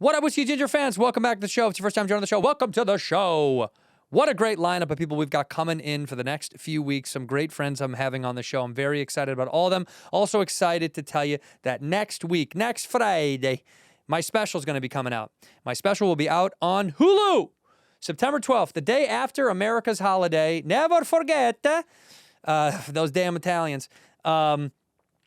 What up, Whiskey Ginger fans? Welcome back to the show. If it's your first time joining the show, welcome to the show. What a great lineup of people we've got coming in for the next few weeks. Some great friends I'm having on the show. I'm very excited about all of them. Also excited to tell you that next week, next Friday, my special is going to be coming out. My special will be out on Hulu, September 12th, the day after America's holiday. Never forget those damn Italians.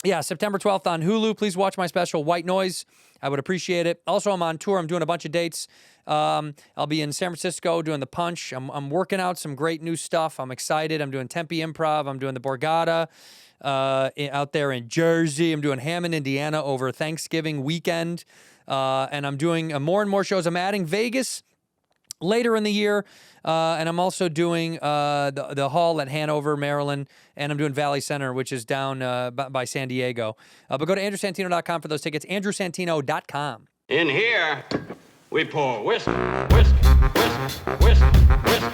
Yeah, September 12th on Hulu. Please watch my special, White Noise. I would appreciate it. Also, I'm on tour. I'm doing a bunch of dates. I'll be in San Francisco doing the Punch. I'm working out some great new stuff. I'm excited. I'm doing Tempe Improv. I'm doing the Borgata out there in Jersey. I'm doing Hammond, Indiana over Thanksgiving weekend. And I'm doing more and more shows. I'm adding Vegas later in the year, and I'm also doing the Hall at Hanover, Maryland, and I'm doing Valley Center, which is down by San Diego. But go to andrewsantino.com for those tickets, andrewsantino.com. In here, we pour whisk, whisk, whisk, whisk, whisk.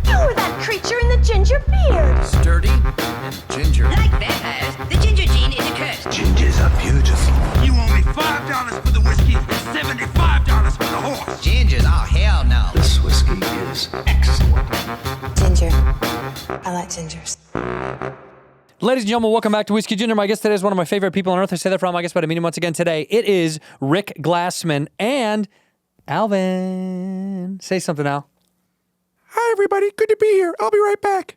You're that creature in the ginger beard. Sturdy and ginger. Like vampires, the ginger gene is a curse. Gingers are beautiful. You owe me $5 for the whiskey and $75 for the horse. Gingers? Oh, hell no. This whiskey is excellent. Ginger. I like gingers. Ladies and gentlemen, welcome back to Whiskey Ginger. My guest today is one of my favorite people on earth. I say that for all my guests, but I mean him once again today. It is Rick Glassman and Alvin. Say something, Al. Hi, everybody. Good to be here. I'll be right back.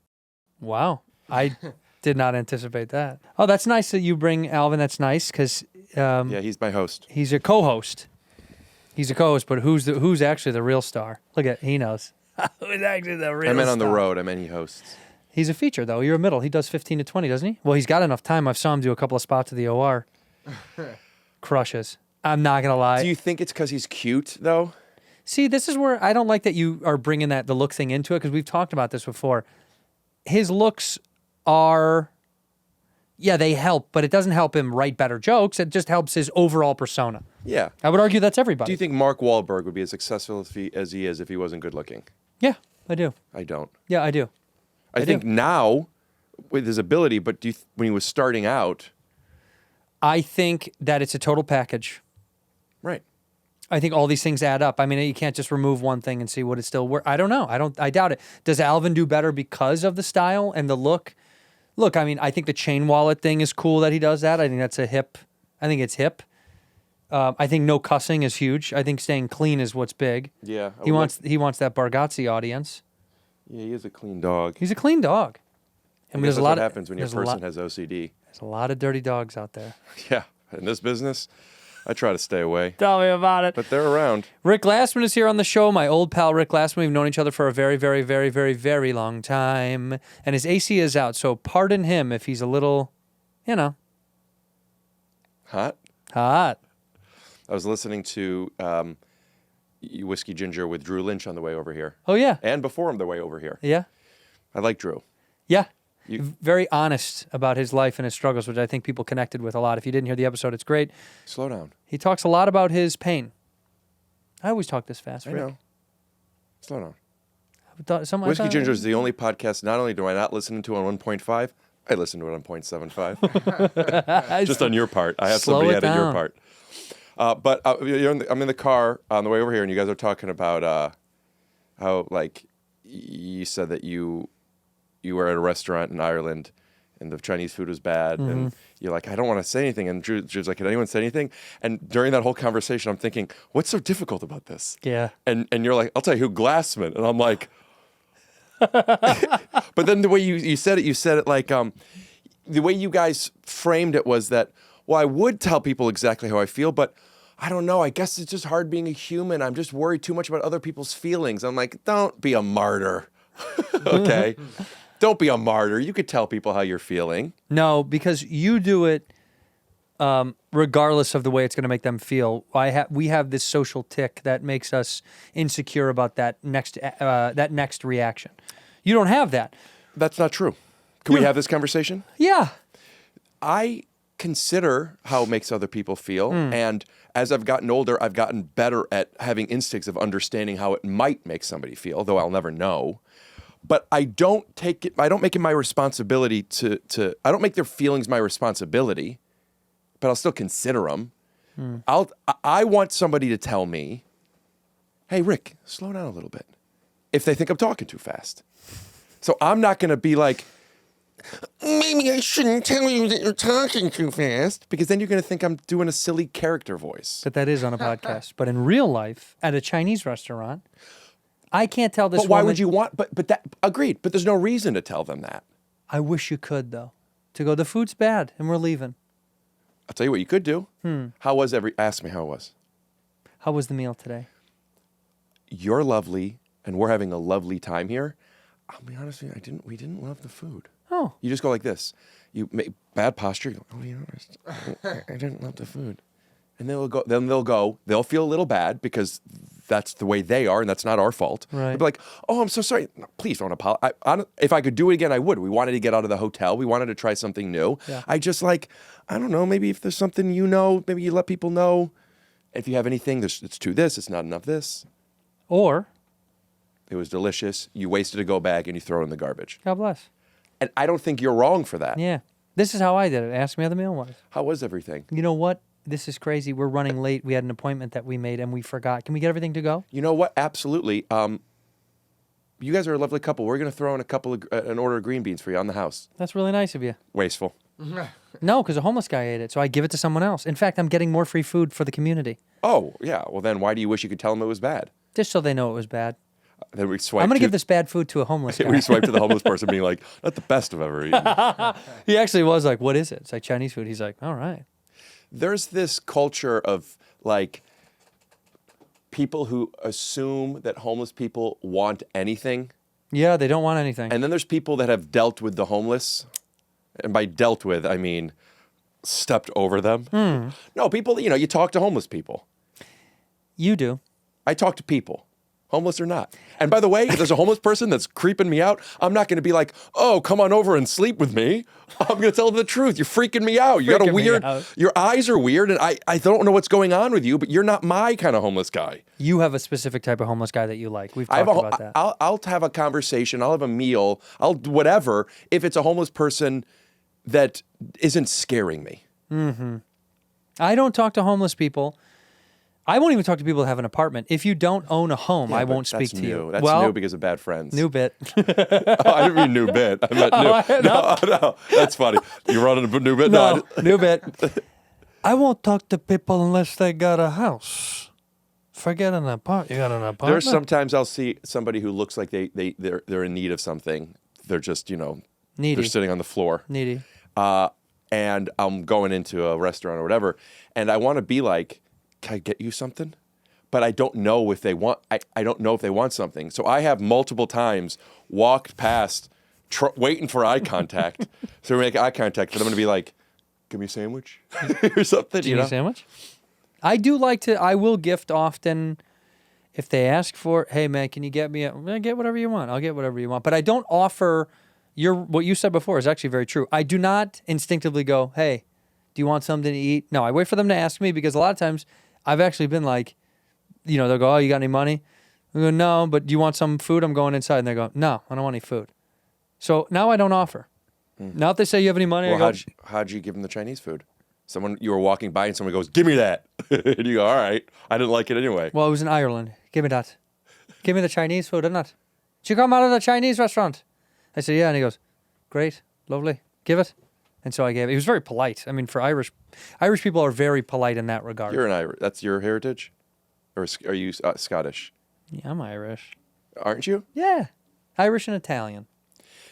Wow. I did not anticipate that. Oh, that's nice that you bring Alvin. That's nice because Yeah, he's my host. he's a co-host. He's a co-host, but who's actually the real star? Look at, he knows. Who's actually the real I meant on the star? road. I meant he hosts. He's a feature, though. You're a middle. He does 15 to 20, doesn't he? Well, he's got enough time. I saw him do a couple of spots at the OR. Crushes. I'm not going to lie. Do you think it's because he's cute, though? See, this is where I don't like that you are bringing the look thing into it, because we've talked about this before. His looks are, yeah, they help, but it doesn't help him write better jokes. It just helps his overall persona. Yeah. I would argue that's everybody. Do you think Mark Wahlberg would be as successful as he is if he wasn't good looking? Yeah, I do. I don't. Yeah, I do. I think now, with his ability, but when he was starting out... I think that it's a total package. Right. I think all these things add up. I mean, you can't just remove one thing and see what it still works. I don't know. I doubt it. Does Alvin do better because of the style and the look? Look, I mean, I think the chain wallet thing is cool that he does that. I think that's I think it's hip. I think no cussing is huge. I think staying clean is what's big. Yeah. He wants that Bargatze audience. Yeah, he is a clean dog. He's a clean dog. And that's what happens when your person has OCD. There's a lot of dirty dogs out there. Yeah. In this business, I try to stay away. Tell me about it. But they're around. Rick Glassman is here on the show. My old pal Rick Glassman. We've known each other for a very, very, very, very, very long time. And his AC is out, so pardon him if he's a little, Hot? hot. I was listening to Whiskey Ginger with Drew Lynch on the way over here. Oh, yeah. And before him the way over here. Yeah. I like Drew. Yeah. Very honest about his life and his struggles, which I think people connected with a lot. If you didn't hear the episode, it's great. Slow down. He talks a lot about his pain. I always talk this fast, I Rick. know. Slow down. Whiskey Ginger is the only podcast not only do I not listen to on 1.5, I listen to it on 0.75. Just on your part. I have Slow somebody it edit your down. part. But I'm in the car on the way over here, and you guys are talking about how, like, you said that you were at a restaurant in Ireland and the Chinese food was bad, and you're like, I don't want to say anything. And Drew's like, can anyone say anything? And during that whole conversation, I'm thinking, what's so difficult about this? Yeah. And you're like, I'll tell you who, Glassman. And I'm like, but then the way you said it like, the way you guys framed it was that, well, I would tell people exactly how I feel, but I don't know. I guess it's just hard being a human. I'm just worried too much about other people's feelings. I'm like, don't be a martyr. Okay? Don't be a martyr. You could tell people how you're feeling. No, because you do it regardless of the way it's going to make them feel. We have this social tick that makes us insecure about that next reaction. You don't have that. That's not true. Can we have this conversation? Yeah. I consider how it makes other people feel, and as I've gotten older, I've gotten better at having instincts of understanding how it might make somebody feel, though I'll never know. But I don't make it my responsibility I don't make their feelings my responsibility, but I'll still consider them. I want somebody to tell me, hey, Rick, slow down a little bit, if they think I'm talking too fast. So I'm not going to be like, maybe I shouldn't tell you that you're talking too fast, because then you're going to think I'm doing a silly character voice. But that is on a podcast. But in real life, at a Chinese restaurant, I can't tell this But why woman- would you want, but that, agreed, but there's no reason to tell them that. I wish you could, though. To go, the food's bad, and we're leaving. I'll tell you what you could do. How was ask me how it was. How was the meal today? You're lovely, and we're having a lovely time here. I'll be honest with you, we didn't love the food. Oh. You just go like this. You make bad posture. You go, I'll be honest, I didn't love the food. And they'll feel a little bad because that's the way they are, and that's not our fault. Right. They'll be like, oh, I'm so sorry. No, please don't apologize. If I could do it again, I would. We wanted to get out of the hotel. We wanted to try something new. Yeah. I just I don't know, maybe if there's something maybe you let people know. If you have anything, it's too this, it's not enough this. Or, It was delicious. You wasted a go bag and you throw it in the garbage. God bless. And I don't think you're wrong for that. Yeah. This is how I did it. Ask me how the meal was. How was everything? You know what? This is crazy. We're running late. We had an appointment that we made, and we forgot. Can we get everything to go? You know what? Absolutely. You guys are a lovely couple. We're going to throw in an order of green beans for you on the house. That's really nice of you. Wasteful. No, because a homeless guy ate it, so I give it to someone else. In fact, I'm getting more free food for the community, Oh, yeah. Well, then why do you wish you could tell them it was bad? just so they know it was bad. Then we swipe. I'm going to give this bad food to a homeless guy. We swipe to the homeless person being like, not the best I've ever eaten. He actually was like, what is it? It's like Chinese food. He's like, all right. There's this culture of people who assume that homeless people want anything. Yeah, they don't want anything. And then there's people that have dealt with the homeless. And by dealt with, I mean stepped over them. No, people, you talk to homeless people. You do. I talk to people, homeless or not. And by the way, if there's a homeless person that's creeping me out, I'm not going to be like, oh, come on over and sleep with me. I'm going to tell them the truth. You're freaking me out. You got a weird, your eyes are weird, and I don't know what's going on with you, but you're not my kind of homeless guy. You have a specific type of homeless guy that you like. We've talked about that. I'll have a conversation. I'll have a meal. I'll whatever if it's a homeless person that isn't scaring me. I don't talk to homeless people. I won't even talk to people that have an apartment. If you don't own a home, I won't speak to you. That's new because of bad friends. New bit. Oh, I didn't mean new bit. I meant new. No, that's funny. You running a new bit? No, new bit. I won't talk to people unless they got a house. Forget an apartment. You got an apartment? There's sometimes I'll see somebody who looks like they're in need of something. They're just, Needy. they're sitting on the floor. Needy. And I'm going into a restaurant or whatever, and I want to be like, can I get you something? But I don't know if they want. I don't know if they want something. So I have multiple times walked past, waiting for eye contact. So we make eye contact, but I'm going to be like, "Give me a sandwich," or something. Do you need a sandwich? I do like to. I will gift often. If they ask for, hey man, can you get me? Get whatever you want. I'll get whatever you want. But I don't offer. What you said before is actually very true. I do not instinctively go, hey, do you want something to eat? No, I wait for them to ask me because a lot of times I've actually been like, they'll go, oh, you got any money? I go, no, but do you want some food? I'm going inside. And they go, no, I don't want any food. So now I don't offer. Now if they say you have any money, Well, I go, how'd you give them the Chinese food? You were walking by and someone goes, give me that. And you go, all right. I didn't like it anyway. well, it was in Ireland. Give me that. Give me the Chinese food, isn't it? Did you come out of the Chinese restaurant? I said, yeah. And he goes, great, lovely, give it. And so I gave it. He was very polite. I mean, for Irish people are very polite in that regard. You're an Irish. That's your heritage? Or are you Scottish? Yeah, I'm Irish. Aren't you? Yeah, Irish and Italian.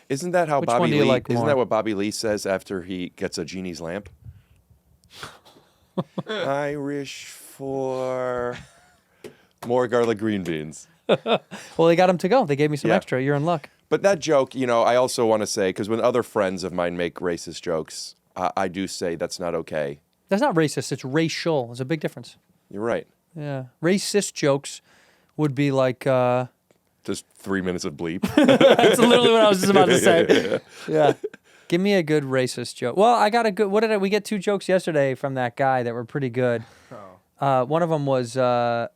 Isn't that how Which Bobby one do you Lee? like Isn't more? that what Bobby Lee says after he gets a genie's lamp? Irish for more garlic green beans. Well, they got them to go. They gave me some Yeah. extra. You're in luck. But that joke, I also want to say, because when other friends of mine make racist jokes, I do say that's not okay. That's not racist. It's racial. There's a big difference. You're right. Yeah. Racist jokes would be like, Just 3 minutes of bleep. that's literally what I was just about to say. Yeah. Give me a good racist joke. Well, I got a good, we get 2 jokes yesterday from that guy that were pretty good. One of them was, Why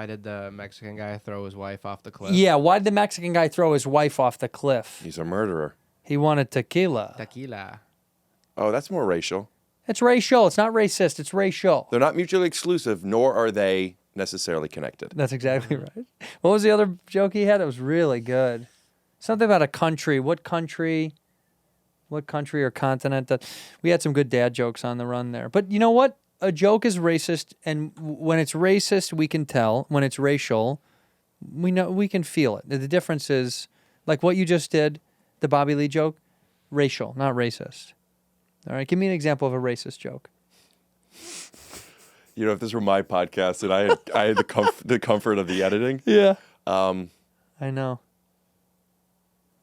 did the Mexican guy throw his wife off the cliff? yeah, why did the Mexican guy throw his wife off the cliff? He's a murderer. He wanted tequila. Tequila. Oh, that's more racial. It's racial. It's not racist. It's racial. They're not mutually exclusive, nor are they necessarily connected. That's exactly right. What was the other joke he had? It was really good. Something about a country. What country or continent? That we had some good dad jokes on the run there. But you know what? A joke is racist, and when it's racist, we can tell. When it's racial, we can feel it. The difference is, like what you just did, the Bobby Lee joke, racial, not racist. All right, give me an example of a racist joke. You know, if this were my podcast and I had the comfort of the editing. Yeah. I know.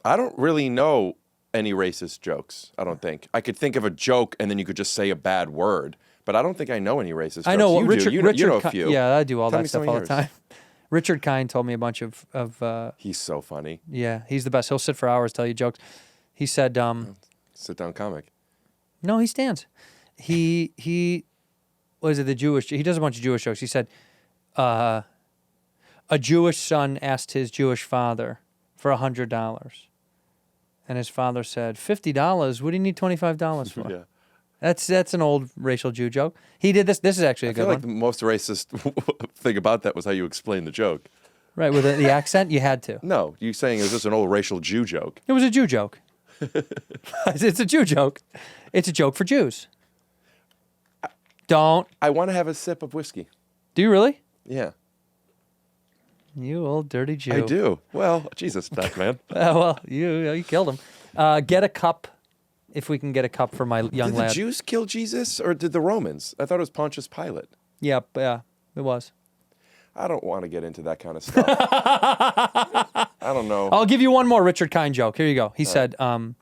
I don't really know any racist jokes. I don't think. I could think of a joke and then you could just say a bad word, but I don't think I know any racist jokes. I know what you Richard. do. Richard you know a few. Yeah, I do all Tell that me some stuff of all the yours. time. Richard Kind told me a bunch of. He's so funny. Yeah, he's the best. He'll sit for hours, tell you jokes. He said, Sit down comic. no, he stands. He what is it, the Jewish, he does a bunch of Jewish jokes. He said, a Jewish son asked his Jewish father for $100. And his father said, $50? What do you need $25 for? Yeah. That's an old racial Jew joke. He did this. This is actually a I good feel like one. the most racist thing about that was how you explained the joke. Right, with the accent, you had to. No, you saying is this an old racial Jew joke? It was a Jew joke. It's a Jew joke. It's a joke for Jews. Don't. I want to have a sip of whiskey. Do you really? Yeah, You old dirty Jew. I do. Well, Jesus, that man. Well, you killed him. Get a cup, if we can get a cup for my young Did lad. the Jews kill Jesus or did the Romans? I thought it was Pontius Pilate. Yeah, it was. I don't want to get into that kind of stuff. I don't know. I'll give you one more Richard Kind joke. Here you go. He said, I'll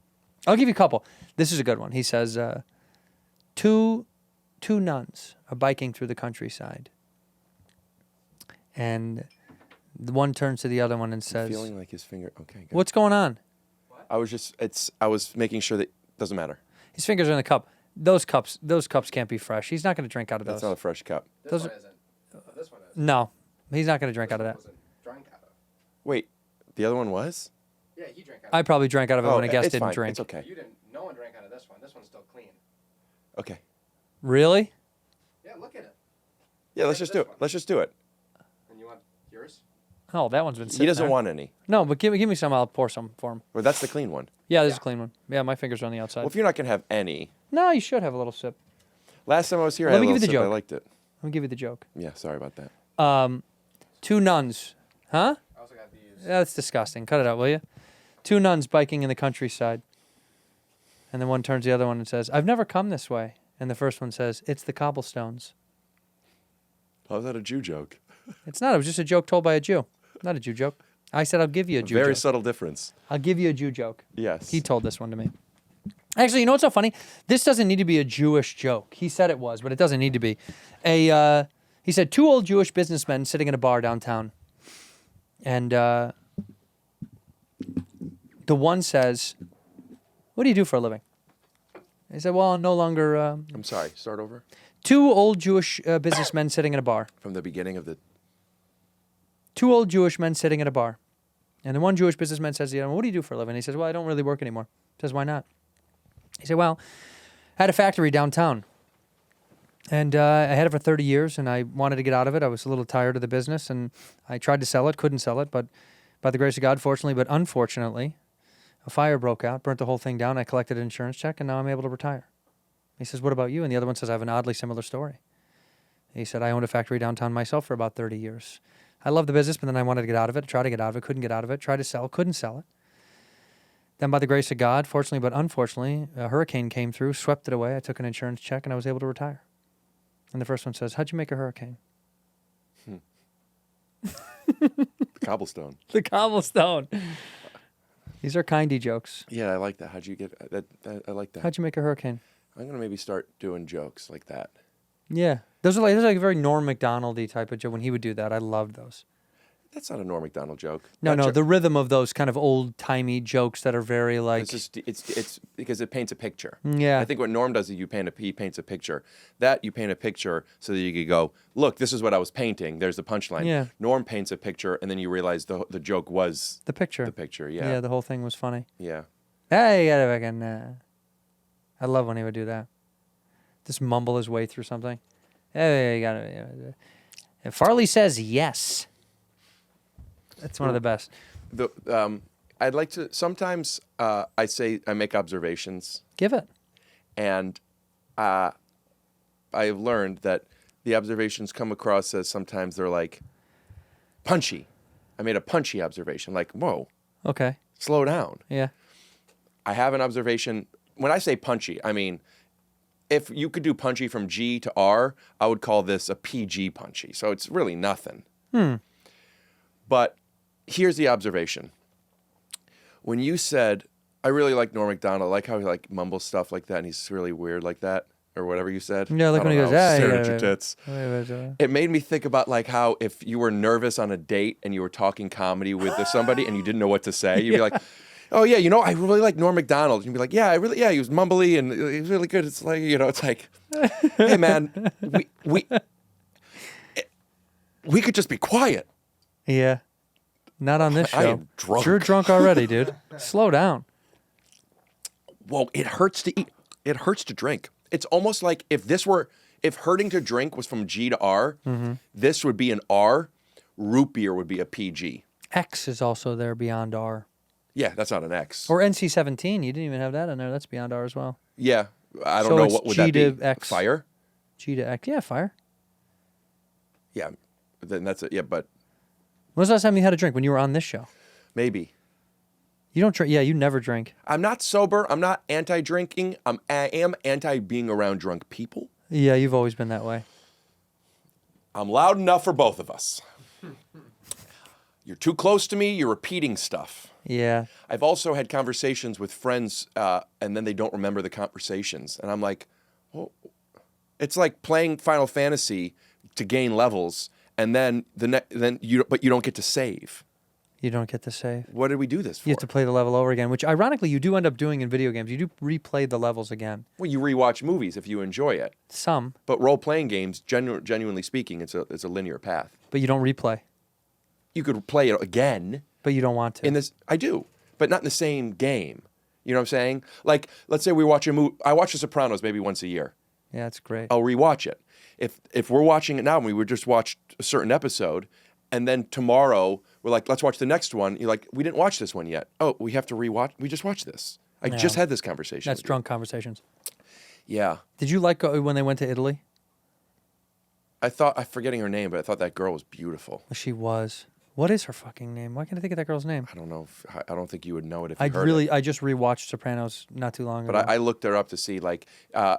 give you a couple. This is a good one. He says, two nuns are biking through the countryside. And the one turns to the other one and says, Feeling like his finger. Okay, good. what's going on? I was making sure that doesn't matter. His fingers are in the cup. Those cups can't be fresh. He's not going to drink out of those. That's not a fresh cup. Those are- No, he's not going to drink out of that. Wait, the other one was? Yeah, he drank out I probably drank out of it when a guest it's didn't fine. drink. It's okay. You didn't. No one drank out of this one. This one's still clean. Okay. Really? Yeah, look at it. Yeah, let's just do it. Let's just do it. And you want yours? Oh, that one's been sitting He doesn't there. want any. No, but give me some. I'll pour some for him. Or that's the clean one. Yeah, this is a clean one. Yeah, my fingers are on the outside. Well, if you're not gonna have any. No, you should have a little sip. Last time I was here, Let I had me a give you little the sip. I joke. liked it. Let me give you the joke. Yeah, sorry about that. Two nuns. Huh? I also got these. Yeah, that's disgusting. Cut it out, will you? Two nuns biking in the countryside. And then one turns to the other one and says, I've never come this way. And the first one says, it's the cobblestones. How's that a Jew joke? It's not. It was just a joke told by a Jew. Not a Jew joke. I said, I'll give you a Jew Very joke. subtle difference. I'll give you a Jew joke. Yes. He told this one to me. Actually, you know what's so funny? This doesn't need to be a Jewish joke. He said it was, but it doesn't need to be. He said, two old Jewish businessmen sitting in a bar downtown. And the one says, what do you do for a living? He said, well, no longer... I'm sorry. Start over. Two old Jewish businessmen sitting in a bar. From the beginning of the. Two old Jewish men sitting at a bar. And the one Jewish businessman says to the other one, what do you do for a living? He says, well, I don't really work anymore. He says, why not? He said, well, I had a factory downtown. And I had it for 30 years, and I wanted to get out of it. I was a little tired of the business, and I tried to sell it, couldn't sell it. But by the grace of God, fortunately, but unfortunately, a fire broke out, burnt the whole thing down. I collected an insurance check, and now I'm able to retire. He says, what about you? And the other one says, I have an oddly similar story. He said, I owned a factory downtown myself for about 30 years. I loved the business, but then I wanted to get out of it, tried to get out of it, couldn't get out of it, tried to sell, couldn't sell it. Then by the grace of God, fortunately but unfortunately, a hurricane came through, swept it away. I took an insurance check, and I was able to retire. And the first one says, how'd you make a hurricane? Cobblestone. The cobblestone. These are kindy jokes. Yeah, I like that. How'd you get that? I like that. How'd you make a hurricane? I'm gonna maybe start doing jokes like that. Yeah. Those are like a very Norm Macdonald-y type of joke. When he would do that, I loved those. That's not a Norm Macdonald joke. No, the rhythm of those kind of old-timey jokes that are very like... It's just it's because it paints a picture. Yeah. I think what Norm does is he paints a picture. That you paint a picture so that you could go, look, this is what I was painting. There's the punchline. Yeah. Norm paints a picture, and then you realize the joke was The picture. The picture. Yeah. Yeah, the whole thing was funny. Yeah. Hey, you gotta fucking... I love when he would do that. Just mumble his way through something. Hey, you got it. And Farley says yes. That's one of the best. I'd like to. Sometimes I make observations, Give it. and I've learned that the observations come across as sometimes they're like punchy. I made a punchy observation, like, whoa, Okay. slow down. Yeah. I have an observation. When I say punchy, I mean, if you could do punchy from G to R, I would call this a PG punchy. So it's really nothing. But here's the observation. When you said, I really like Norm Macdonald, I like how he like mumbles stuff like that, and he's really weird like that, or whatever you said. Yeah, like I when he don't goes, know, "Ah, staring yeah, at your yeah, tits. yeah." It made me think about like how if you were nervous on a date and you were talking comedy with somebody and you didn't know what to say, you'd be like, oh yeah, I really like Norm Macdonald. And you'd be like, yeah, he was mumbly and he was really good. It's like, it's like, hey man, we could just be quiet. Yeah. Not on this show. I am drunk. You're drunk already, dude. Slow down. Whoa, it hurts to eat. It hurts to drink. It's almost like if hurting to drink was from G to R, this would be an R. Root beer would be a PG. X is also there beyond R. Yeah, that's not an X. Or NC-17. You didn't even have that in there. That's beyond R as well. Yeah, I don't So know it's what would G that be. to X. Fire. G to X. Yeah, fire. Yeah, then that's it. Yeah, but When was the last time you had a drink? When you were on this show? maybe. You don't drink. Yeah, you never drink. I'm not sober. I'm not anti-drinking. I am anti being around drunk people. Yeah, you've always been that way. I'm loud enough for both of us. You're too close to me. You're repeating stuff. Yeah. I've also had conversations with friends, and then they don't remember the conversations, and I'm like, well, it's like playing Final Fantasy to gain levels, and then you don't get to save. You don't get to save. What did we do this for? You have to play the level over again, which ironically you do end up doing in video games. You do replay the levels again. Well, you rewatch movies if you enjoy it. Some, But role-playing games, genuinely speaking, it's a linear path. but you don't replay. You could play it again. But you don't want to. I do, but not in the same game. You know what I'm saying? Like, let's say we watch a movie. I watch The Sopranos maybe once a year. Yeah, it's great. I'll rewatch it. If we're watching it now and we would just watch a certain episode, and then tomorrow we're like, let's watch the next one. You're like, we didn't watch this one yet. Oh, we have to rewatch. We just watched this. I just had this conversation. That's with you. drunk conversations. Yeah. Did you like when they went to Italy? I'm forgetting her name, but I thought that girl was beautiful. She was. What is her fucking name? Why can't I think of that girl's name? I don't know. I don't think you would know it if you heard it. I just rewatched Sopranos not too long ago. But I looked her up to see, like,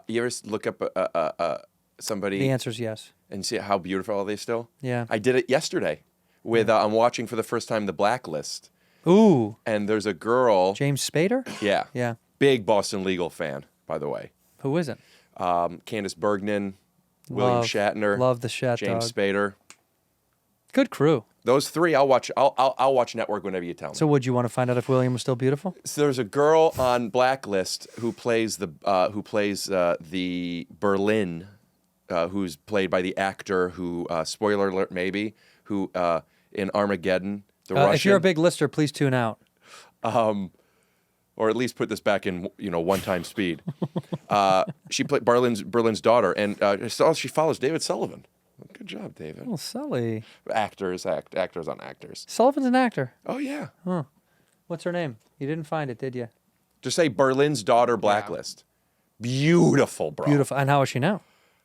you ever look up somebody The answer's yes. and see how beautiful are they still? Yeah. I did it yesterday with, I'm watching for the first time The Blacklist. Ooh, And there's a girl. James Spader? Yeah. Yeah. Big Boston Legal fan, by the way. Who isn't? Candace Bergman, William Shatner. Love the Shat James Dog. Spader. Good crew. Those three, I'll watch. I'll watch Network whenever you tell me. So would you want to find out if William was still beautiful? So there's a girl on Blacklist who plays the Berlin, who's played by the actor who, spoiler alert maybe, who in Armageddon, the Russian. If you're a big lister, please tune out. Or at least put this back in, one-time speed. She played Berlin's daughter, and she follows David Sullivan. Good job, David. Oh, Sully. Actors on actors. Sullivan's an actor. Oh yeah. What's her name? You didn't find it, did you? Just say Berlin's daughter Blacklist. Beautiful, bro. Beautiful. And how is she now?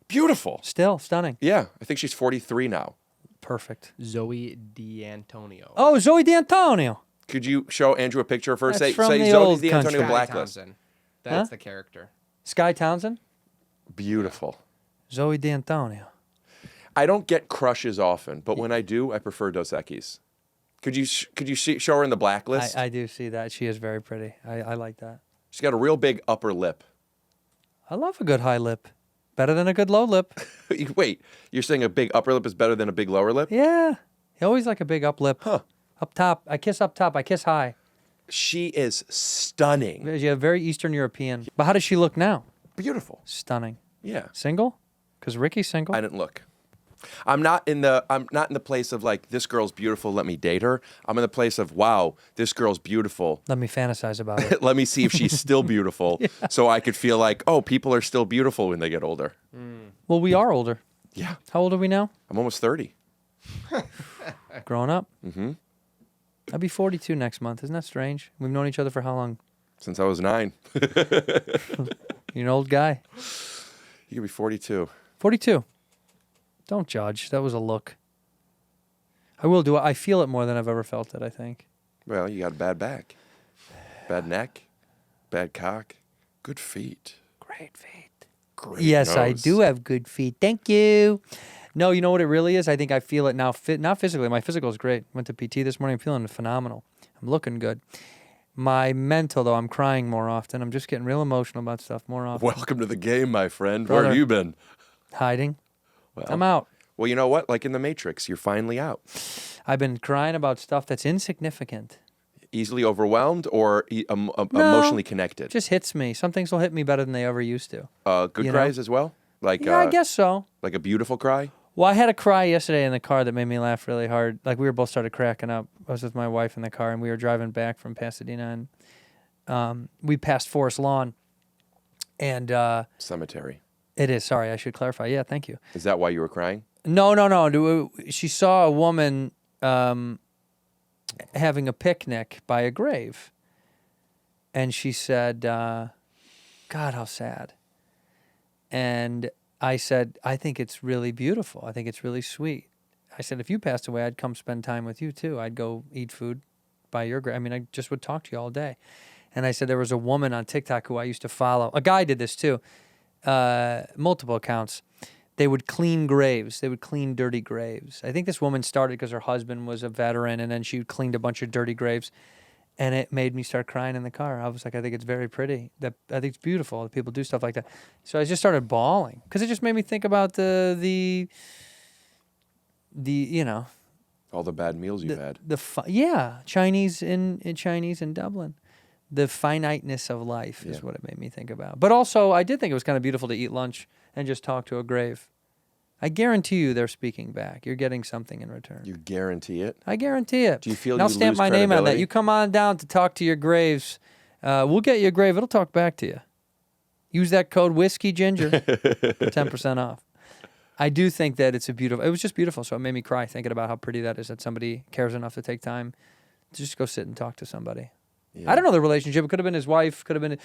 Beautiful. Still stunning. Yeah, I think she's 43 now. Perfect. Zoe D'Antonio. Oh, Zoe D'Antonio. Could you show Andrew a picture of her? That's Say from the Zoe old D'Antonio country. Blacklist. Townsend. That's Huh? the character. Sky Townsend? Beautiful. Zoe D'Antonio. I don't get crushes often, but when I do, I prefer Dos Equis. Could you show her in the Blacklist? I do see that. She is very pretty. I like that. She's got a real big upper lip. I love a good high lip. Better than a good low lip. Wait, you're saying a big upper lip is better than a big lower lip? Yeah. You always like a big up lip. Huh. Up top. I kiss up top. I kiss high. She is stunning. Yeah, very Eastern European. But how does she look now? Beautiful. Stunning. Yeah. Single? Because Ricky's single. I didn't look. I'm not in the place of like, this girl's beautiful, let me date her. I'm in the place of, wow, this girl's beautiful. Let me fantasize about it. Let me see if she's still beautiful, so I could feel like, oh, people are still beautiful when they get older. Well, we are older. Yeah. How old are we now? I'm almost 30. Growing up? Mm-hmm. I'll be 42 next month. Isn't that strange? We've known each other for how long? Since I was 9. You're an old guy. You could be 42. 42. Don't judge. That was a look. I will do it. I feel it more than I've ever felt it, I think. Well, you got a bad back, bad neck, bad cock, good feet. Great feet. Great Yes, nose. I do have good feet. Thank you. No, you know what it really is? I think I feel it now. Not physically. My physical is great. Went to PT this morning. I'm feeling phenomenal. I'm looking good. My mental, though, I'm crying more often. I'm just getting real emotional about stuff more often. Welcome to the game, my friend. Where Brother. have you been? Hiding. Well, I'm out. Well, you know what? Like in the Matrix, you're finally out. I've been crying about stuff that's insignificant. Easily overwhelmed or emotionally connected? Just hits me. Some things will hit me better than they ever used to. Good you know? cries as well? Like Yeah, I guess so. Like a beautiful cry? Well, I had a cry yesterday in the car that made me laugh really hard. Like we were both started cracking up. I was with my wife in the car, and we were driving back from Pasadena, and we passed Forest Lawn. And Cemetery. it is. Sorry, I should clarify. Yeah, thank you. Is that why you were crying? No. She saw a woman having a picnic by a grave, and she said, "God, how sad." And I said, I think it's really beautiful. I think it's really sweet. I said, if you passed away, I'd come spend time with you too. I'd go eat food by your grave. I mean, I just would talk to you all day. And I said, there was a woman on TikTok who I used to follow. A guy did this too, multiple accounts. They would clean graves. They would clean dirty graves. I think this woman started because her husband was a veteran, and then she cleaned a bunch of dirty graves. And it made me start crying in the car. I was like, I think it's very pretty. I think it's beautiful that people do stuff like that. So I just started bawling because it just made me think about the you know, all the bad meals you've had. Chinese in Dublin. The finiteness of life is what it made me think about. But also, I did think it was kind of beautiful to eat lunch and just talk to a grave. I guarantee you they're speaking back. You're getting something in return. You guarantee it? I guarantee it. Do you feel and I'll you stamp lose my name on that. credibility? You come on down to talk to your graves. We'll get you a grave. It'll talk back to you. Use that code Whiskey Ginger for 10% off. I do think that it was just beautiful. So it made me cry thinking about how pretty that is that somebody cares enough to take time to just go sit and talk to somebody. Yeah. I don't know the relationship. It could have been his wife. Could have been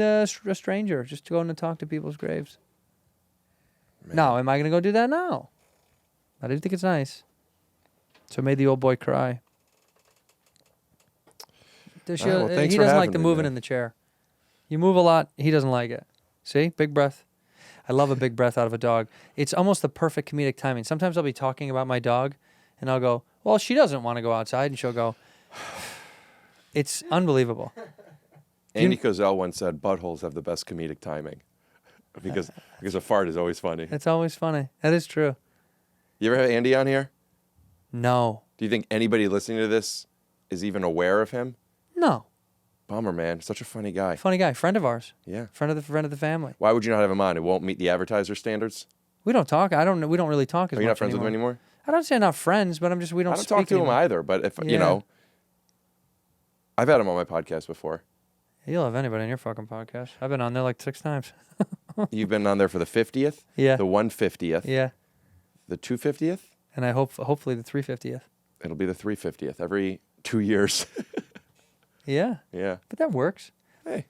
a stranger. Just going to talk to people's graves. Man. No, am I going to go do that? No. I didn't think it's nice. So it made the old boy cry. He doesn't like the moving in the chair. You move a lot, he doesn't like it. See? Big breath. I love a big breath out of a dog. It's almost the perfect comedic timing. Sometimes I'll be talking about my dog, and I'll go, well, she doesn't want to go outside, and she'll go, it's unbelievable. Andy Kozel once said, buttholes have the best comedic timing. Because a fart is always funny. It's always funny. That is true. You ever have Andy on here? No. Do you think anybody listening to this is even aware of him? No. Bummer, man. Such a funny guy. Funny guy. Friend of ours. Yeah. Friend of the family. Why would you not have him on? It won't meet the advertiser standards? We don't talk. We don't really talk as much Are you not friends anymore. with him anymore? I don't say not friends, but we don't I don't talk to him either, but if, you know, I've had him on my podcast before. You'll have anybody on your fucking podcast. I've been on there like 6 times. You've been on there for the 50th? Yeah. The 150th? Yeah. The 250th? And I hopefully the 350th. It'll be the 350th every 2 years. Yeah. Yeah. But that works. Hey,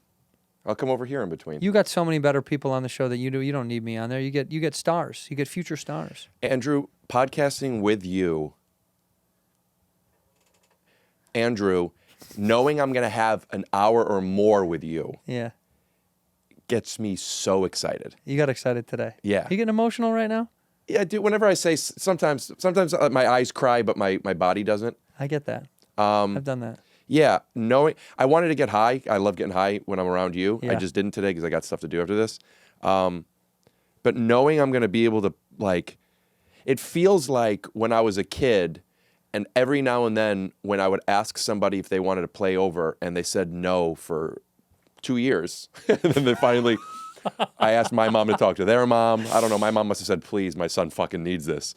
I'll come over here in between. You got so many better people on the show that you do. You don't need me on there. You get stars. You get future stars. Andrew, podcasting with you, knowing I'm going to have an hour or more with you, gets me so excited. You got excited today. Yeah. You getting emotional right now? Yeah, dude. Whenever I say, sometimes my eyes cry, but my body doesn't. I get that. I've done that. Yeah, I wanted to get high. I love getting high when I'm around you. Yeah. I just didn't today because I got stuff to do after this. But knowing I'm going to be able to, like, it feels like when I was a kid, and every now and then when I would ask somebody if they wanted to play over and they said no for 2 years, and then they finally I asked my mom to talk to their mom. I don't know. My mom must have said, please, my son fucking needs this.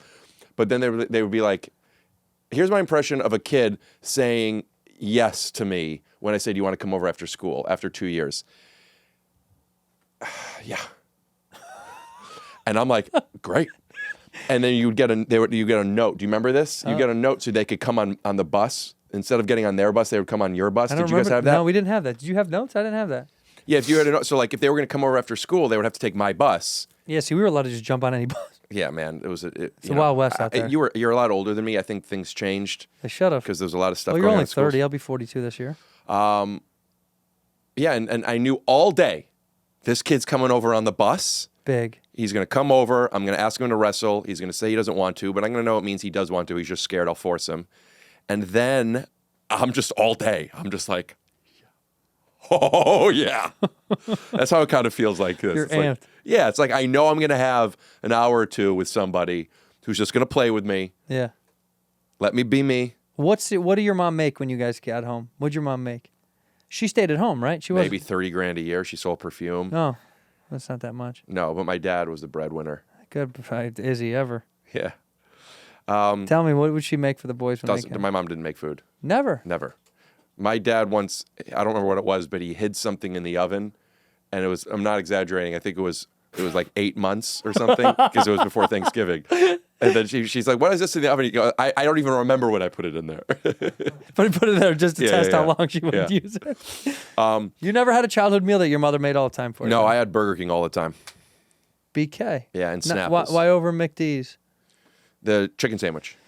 But then they would be like, here's my impression of a kid saying yes to me when I say, do you want to come over after school after 2 years? Yeah. And I'm like, great. And then you get a note. Do you remember this? You get a note so they could come on the bus. Instead of getting on their bus, they would come on your bus. Did you guys have that? No, we didn't have that. Did you have notes? I didn't have that. Yeah, if you had a note. So like if they were going to come over after school, they would have to take my bus. Yeah, see, we were allowed to just jump on any bus. Yeah, man. It was It's the Wild West out there. You're a lot older than me. I think things changed. They should have. Because there was a lot of stuff Well, going you're on only in schools. 30. I'll be 42 this year. Yeah, and I knew all day, this kid's coming over on the bus. Big. He's going to come over. I'm going to ask him to wrestle. He's going to say he doesn't want to, but I'm going to know it means he does want to. He's just scared. I'll force him. And then I'm just all day. I'm just like, oh, yeah. That's how it kind of feels like this. You're It's like, amped. yeah, it's like I know I'm going to have an hour or two with somebody who's just going to play with me. Yeah. Let me be me. What did your mom make when you guys got home? What'd your mom make? She stayed at home, right? She was Maybe $30,000 a year. She sold perfume. No, that's not that much. No, but my dad was the breadwinner. Good, is he ever? Yeah. Tell me, what would she make for the boys when they came? My mom didn't make food. Never. Never. My dad once, I don't remember what it was, but he hid something in the oven, and it was, I'm not exaggerating, I think it was like 8 months or something, because it was before Thanksgiving. And then she's like, what is this in the oven? He goes, I don't even remember when I put it in there. But he put it there just to test how long she would use it. You never had a childhood meal that your mother made all the time for you? No, I had Burger King all the time. BK? Yeah, and Snapples. Why over McD's? The chicken sandwich.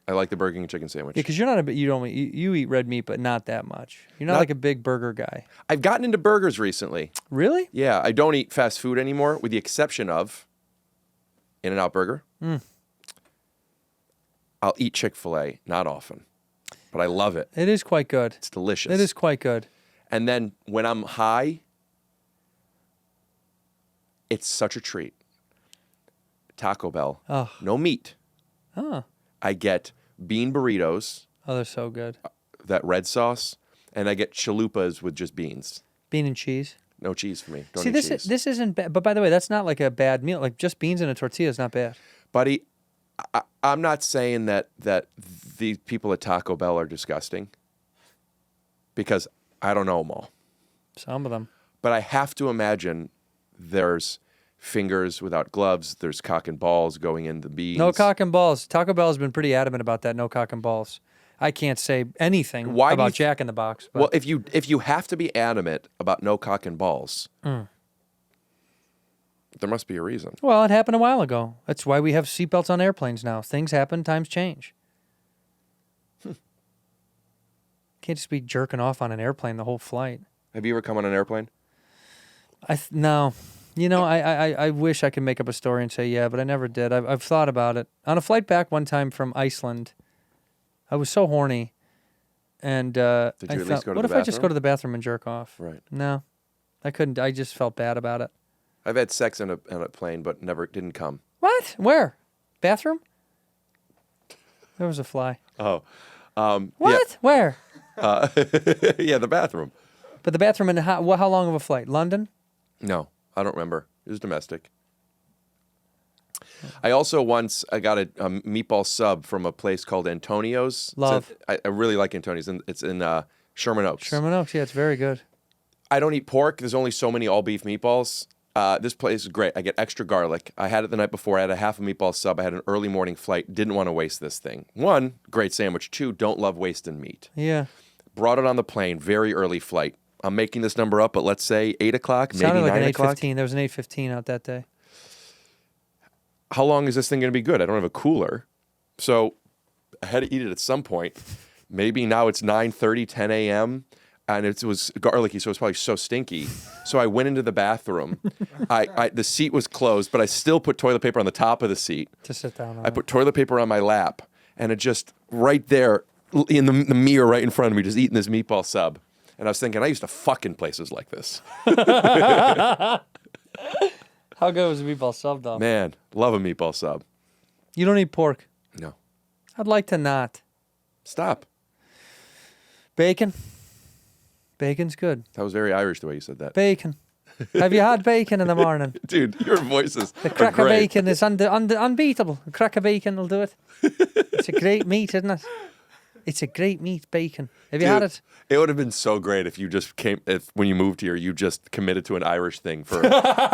I like the Burger King chicken sandwich. Yeah, because you're not you eat red meat, but not that much. You're not like a big burger guy. I've gotten into burgers recently. Really? Yeah, I don't eat fast food anymore, with the exception of In-N-Out Burger. I'll eat Chick-fil-A, not often, but I love it. It is quite good. It's delicious. It is quite good. And then when I'm high, it's such a treat. Taco Bell, no meat. Oh. I get bean burritos, Oh, they're so good. that red sauce, and I get chalupas with just beans. Bean and cheese. No cheese for me. Don't See, eat this cheese. this isn't bad. But by the way, that's not like a bad meal. Like just beans and a tortilla is not bad. Buddy, I'm not saying that these people at Taco Bell are disgusting, because I don't know them all. Some of them. But I have to imagine there's fingers without gloves. There's cock and balls going in the beans. No cock and balls. Taco Bell has been pretty adamant about that. No cock and balls. I can't say anything Why do about you Jack in the Box. But Well, if you have to be adamant about no cock and balls, there must be a reason. Well, it happened a while ago. That's why we have seatbelts on airplanes now. Things happen, times change. Can't just be jerking off on an airplane the whole flight. Have you ever come on an airplane? No. You know, I wish I could make up a story and say yeah, but I never did. I've thought about it. On a flight back one time from Iceland, I was so horny, and Did you I at least thought, go to what the if I just bathroom? go to the bathroom and jerk off? Right. No, I couldn't. I just felt bad about it. I've had sex on a plane, but didn't come. What? Where? Bathroom? There was a fly. Oh. What? Where? Yeah, the bathroom. But the bathroom in how long of a flight? London? No, I don't remember. It was domestic. I also once I got a meatball sub from a place called Antonio's. Love. I really like Antonio's. It's in Sherman Oaks. Sherman Oaks, yeah, it's very good. I don't eat pork. There's only so many all beef meatballs. This place is great. I get extra garlic. I had it the night before. I had a half a meatball sub. I had an early morning flight. Didn't want to waste this thing. 1, great sandwich. 2, don't love wasting meat. Yeah. Brought it on the plane. Very early flight. I'm making this number up, but let's say 8 o'clock, maybe Sounded like 9 an o'clock. 8:15. There was an 8:15 out that day. How long is this thing going to be good? I don't have a cooler. So I had to eat it at some point. Maybe now it's 9:30, 10 a.m., and it was garlicky, so it was probably so stinky. So I went into the bathroom. The seat was closed, but I still put toilet paper on the top of the seat. To sit down on I put toilet paper on my lap, and it just right there in the mirror right in front of me, just eating this meatball sub. And I was thinking, I used to fuck in places like this. How good was the meatball sub, though? Man, love a meatball sub. You don't eat pork? No. I'd like to not. Stop. Bacon? Bacon's good. That was very Irish the way you said that. Bacon. Have you had bacon in the morning? Dude, your voices The are crack of great. bacon is unbeatable. A crack of bacon will do it. It's a great meat, isn't it? It's a great meat, bacon. Have you had Dude, it? It would have been so great if you just when you moved here, you just committed to an Irish thing for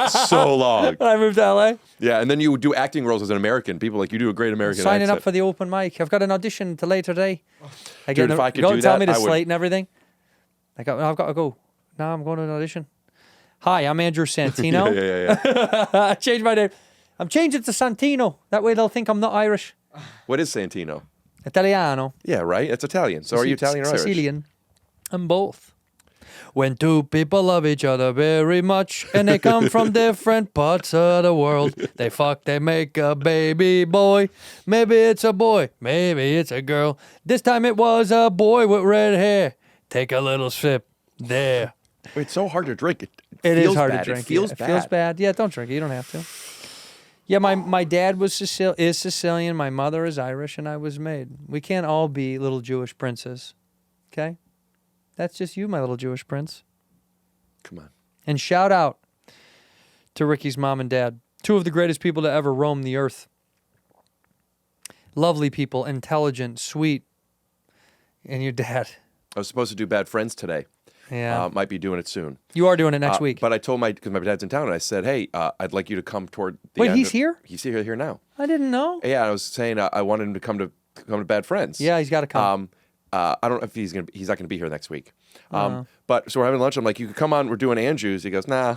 so long. When I moved to LA. Yeah, and then you would do acting roles as an American. People like, you do a great American Signing accent. up for the open mic. I've got an audition to later today. Dude, if I could go do and tell that, me the I would. slate and everything. I've got to go. No, I'm going to an audition. Hi, I'm Andrew Santino. yeah. I changed my name. I'm changing to Santino. That way they'll think I'm not Irish. What is Santino? Italiano. Yeah, right? It's Italian. So are you Italian or Irish? Sicilian. I'm both. When two people love each other very much and they come from different parts of the world, they fuck, they make a baby boy. Maybe it's a boy, maybe it's a girl. This time it was a boy with red hair. Take a little sip. There. It's so hard to drink. It It feels is hard bad. to drink. It feels yeah. bad. It feels bad. Yeah, don't drink it. You don't have to. Yeah, my dad is Sicilian. My mother is Irish, and I was made. We can't all be little Jewish princes. Okay? That's just you, my little Jewish prince. Come on. And shout out to Ricky's mom and dad. Two of the greatest people to ever roam the earth. Lovely people, intelligent, sweet. And your dad. I was supposed to do Bad Friends today. Yeah. Might be doing it soon. You are doing it next week. But I told because my dad's in town, and I said, hey, I'd like you to come toward the Wait, end he's of- here? He's here now. I didn't know. Yeah, I was saying I wanted him to come to Bad Friends. Yeah, he's got to come. I don't know if he's not gonna be here next week. But so we're having lunch. I'm like, you could come on. We're doing Andrews. He goes, nah.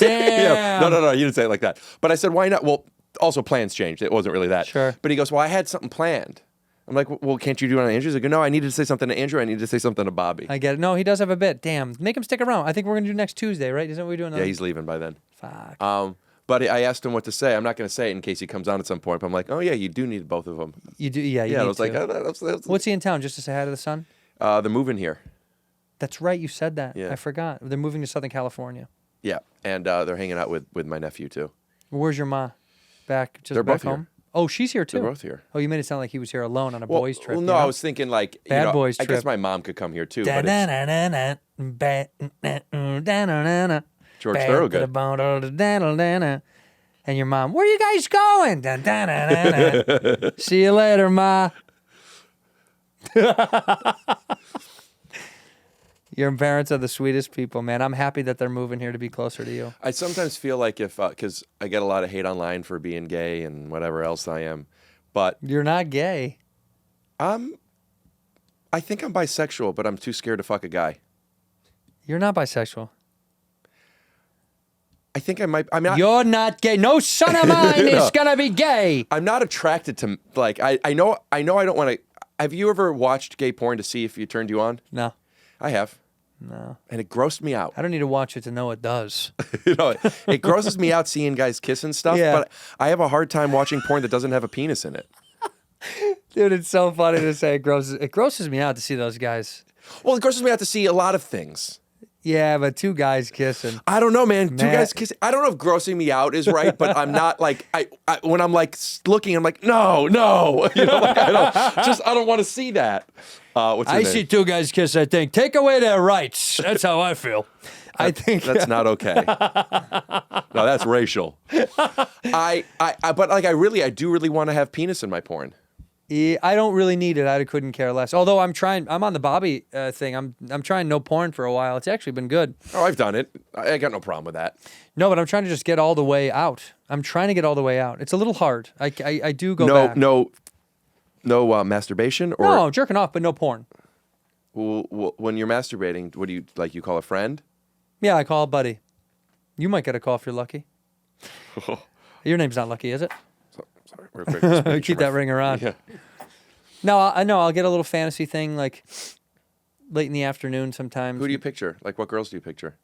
Damn. No. You didn't say it like that. But I said, why not? Well, also plans changed. It wasn't really that. Sure. But he goes, well, I had something planned. I'm like, well, can't you do it on Andrews? I go, no, I needed to say something to Andrew. I needed to say something to Bobby. I get it. No, he does have a bit. Damn. Make him stick around. I think we're going to do next Tuesday, right? Isn't what we doing? Yeah, he's leaving by then. Fuck. But I asked him what to say. I'm not going to say it in case he comes on at some point. But I'm like, oh, yeah, you do need both of them. You do? Yeah, you Yeah, need I was like, to. that's What's he in town? Just to say hi to the son? they're moving here. That's right. You said that. Yeah. I forgot. They're moving to Southern California. Yeah, and they're hanging out with my nephew, too. Where's your ma? Back? Just They're back both here. home? Oh, she's here too. They're both here. Oh, you made it sound like he was here alone on a boys trip. Well, you no, know? I was thinking like Bad boys I guess trip. my mom could come here too. But it's George Thorogood. And your mom, where you guys going? See you later, ma. Your parents are the sweetest people, man. I'm happy that they're moving here to be closer to you. I sometimes feel like if because I get a lot of hate online for being gay and whatever else I am, but You're not gay. I think I'm bisexual, but I'm too scared to fuck a guy. You're not bisexual. I think I might. I'm not. You're not gay. No son of mine No. is gonna be gay. I'm not attracted to like I know I don't want to. Have you ever watched gay porn to see if it turned you on? No, I have. no. And it grossed me out. I don't need to watch it to know it does. You know, it grosses me out seeing guys kiss and stuff. Yeah. But I have a hard time watching porn that doesn't have a penis in it. Dude, it's so funny to say it grosses me out to see those guys. Well, it grosses me out to see a lot of things. Yeah, but two guys kissing. I don't know, man. Two Matt- guys kissing. I don't know if grossing me out is right, but I'm not like I when I'm like looking, I'm like no, you know, like I don't want to see that. What's her I name? see two guys kiss, I think. Take away their rights. That's how I feel. I think That's not okay. No, that's racial. But like I do really want to have penis in my porn. Yeah, I don't really need it. I couldn't care less. Although I'm on the Bobby thing. I'm trying no porn for a while. It's actually been good. Oh, I've done it. I got no problem with that. No, but I'm trying to just get all the way out. I'm trying to get all the way out. It's a little hard. I do go back. No masturbation or No, jerking off, but no porn. when you're masturbating, what do you like? You call a friend? Yeah, I call a buddy. You might get a call if you're lucky. Your name's not Lucky, is it? Sorry, real quick, just making Keep sure that ring around. Yeah. No, I know. I'll get a little fantasy thing like late in the afternoon sometimes. Who do you picture? Like, what girls do you picture?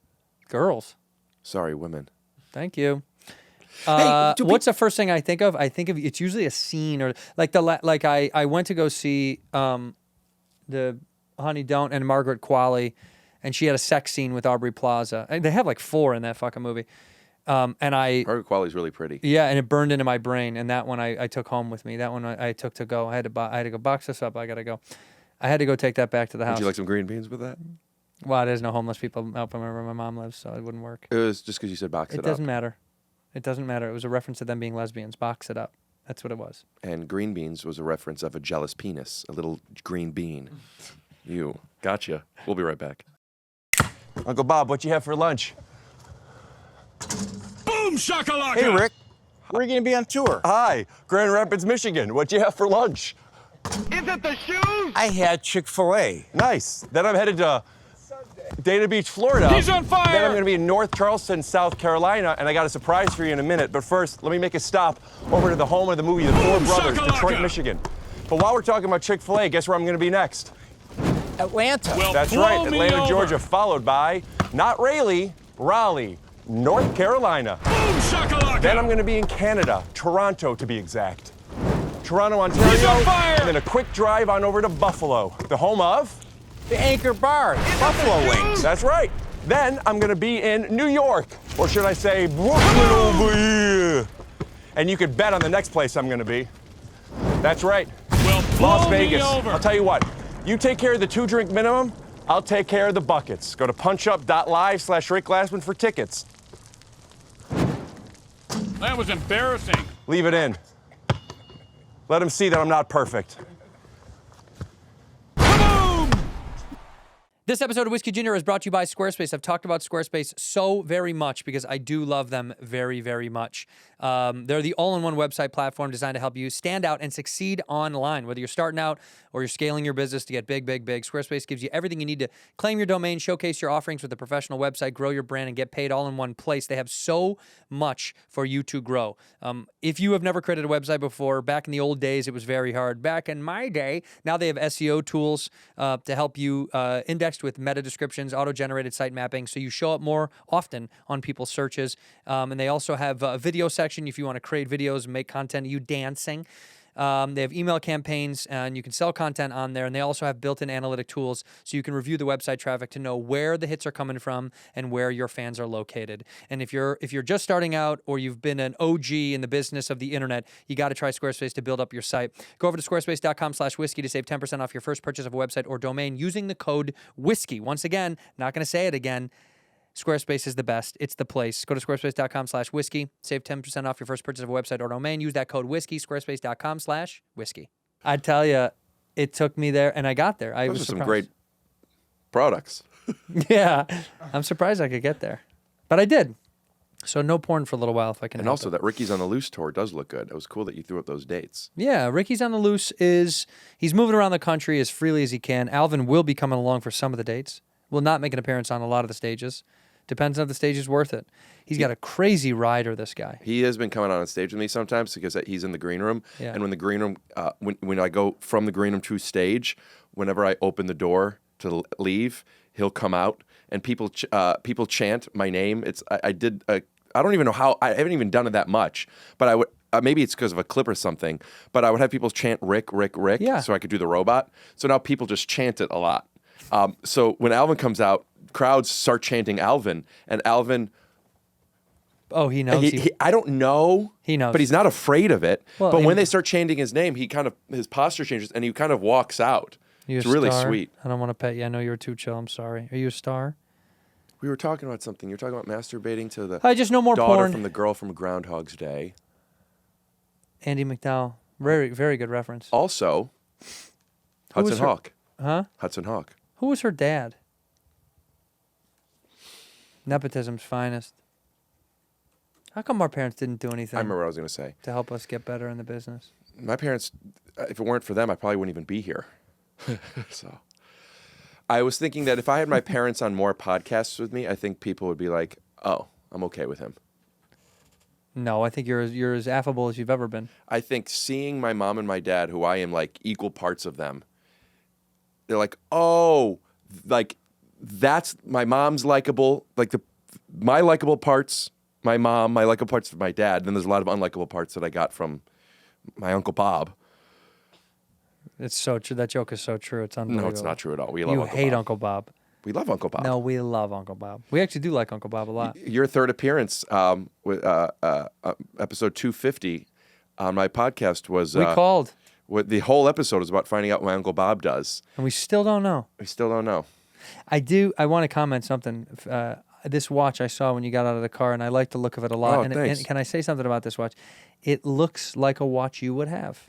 Girls. Sorry, women. Thank you. Hey, do What's the first thing I think of? I think of it's usually a scene or like I went to go see the Honey Don't and Margaret Qualley, and she had a sex scene with Aubrey Plaza. They have like 4 in that fucking movie. And Margaret Qualley's really pretty. yeah, and it burned into my brain. And that one I took home with me. That one I took to go. I had to go box this up. I gotta go. I had to go take that back to the house. Would you like some green beans with that? Well, there's no homeless people out from where my mom lives, so it wouldn't work. It was just because you said box it It up. doesn't matter. It doesn't matter. It was a reference to them being lesbians. Box it up. That's what it was. And green beans was a reference of a jealous penis, a little green bean. You. Gotcha. We'll be right back. Uncle Bob, what you have for lunch? Boom shakalaka! Hey, Rick. Where are you going to be on tour? Hi, Grand Rapids, Michigan. What you have for lunch? Is it the shoes? I had Chick-fil-A. Nice. Then I'm headed to Dana Beach, Florida. He's on fire! Then I'm going to be in North Charleston, South Carolina, and I got a surprise for you in a minute. But first, let me make a stop over to the home of the movie The Four Brothers, shakalaka! Detroit, Michigan. But while we're talking about Chick-fil-A, guess where I'm going to be next? Atlanta. Well, That's blow right, me Atlanta, over. Georgia, followed by, not Raleigh, North Carolina. Boom shakalaka! Then I'm going to be in Canada, Toronto to be exact. Toronto, Ontario, He's on fire! and then a quick drive on over to Buffalo, the home of The Anchor Bar. Buffalo Wings. That's right. Then I'm going to be in New York, or should I say Brooklyn over here. And you could bet on the next place I'm going to be. That's right, Well, Las blow me Vegas. over. I'll tell you what, you take care of the 2-drink minimum, I'll take care of the buckets. Go to punchup.live/Rick Glassman for tickets. That was embarrassing. Leave it in. Let them see that I'm not perfect. This episode of Whiskey Ginger is brought to you by Squarespace. I've talked about Squarespace so very much because I do love them very, very much. They're the all-in-one website platform designed to help you stand out and succeed online. Whether you're starting out or you're scaling your business to get big, big, big, Squarespace gives you everything you need to claim your domain, showcase your offerings with a professional website, grow your brand, and get paid all in one place. They have so much for you to grow. If you have never created a website before, back in the old days, it was very hard. Back in my day, now they have SEO tools to help you index with meta descriptions, auto-generated site mapping, so you show up more often on people's searches. And they also have a video section if you want to create videos and make content of you dancing. They have email campaigns, and you can sell content on there. And they also have built-in analytic tools, so you can review the website traffic to know where the hits are coming from and where your fans are located. And if you're just starting out or you've been an OG in the business of the internet, you got to try Squarespace to build up your site. Go over to squarespace.com/whiskey to save 10% off your first purchase of a website or domain using the code whiskey. Once again, not going to say it again. Squarespace is the best. It's the place. Go to squarespace.com/whiskey. Save 10% off your first purchase of a website or domain. Use that code whiskey, squarespace.com/whiskey. I tell you, it took me there, and I got there. I Those was are some surprised. great products. Yeah, I'm surprised I could get there. But I did. So no porn for a little while if I can And help also it. that Ricky's on the Loose tour does look good. It was cool that you threw up those dates. Yeah, Ricky's on the Loose he's moving around the country as freely as he can. Alvin will be coming along for some of the dates. Will not make an appearance on a lot of the stages. Depends on if the stage is worth it. He's got a crazy rider, this guy. He has been coming on stage with me sometimes because he's in the green room. Yeah. And when the green room, when I go from the green room to stage, whenever I open the door to leave, he'll come out and people chant my name. I don't even know how. I haven't even done it that much, but I would. Maybe it's because of a clip or something. But I would have people chant Rick, Rick, Rick, Yeah. so I could do the robot. So now people just chant it a lot. So when Alvin comes out, crowds start chanting Alvin, and Alvin. Oh, he knows. I don't know. He knows. But he's not afraid of it. Well, but when and- they start chanting his name, his posture changes and he kind of walks out. You It's a really star? sweet. I don't want to pet you. I know you were too chill. I'm sorry. Are you a star? We were talking about something. You were talking about masturbating to the I just know more daughter porn. from the girl from Groundhog's Day. Andy McDowell. Very, very good reference. Also, Who was Hudson her- Hawk. Huh? Hudson Hawk. Who was her dad? Nepotism's finest. How come our parents didn't do anything I remember what I was going to say. to help us get better in the business? My parents, if it weren't for them, I probably wouldn't even be here. So I was thinking that if I had my parents on more podcasts with me, I think people would be like, oh, I'm okay with him. No, I think you're as affable as you've ever been. I think seeing my mom and my dad, who I am like equal parts of them, they're like, oh, like that's my mom's likable, like my likable parts, my mom, my likable parts of my dad. Then there's a lot of unlikable parts that I got from my Uncle Bob. It's so true. That joke is so true. It's unbelievable. No, it's not true at all. We love You Uncle hate Bob. Uncle Bob. We love Uncle Bob. No, we love Uncle Bob. We actually do like Uncle Bob a lot. Your third appearance with episode 250 on my podcast was We called, the whole episode is about finding out what my Uncle Bob does. and we still don't know. We still don't know. I do. I want to comment something. This watch I saw when you got out of the car, and I like the look of it a lot. Oh, and, thanks. and can I say something about this watch? It looks like a watch you would have.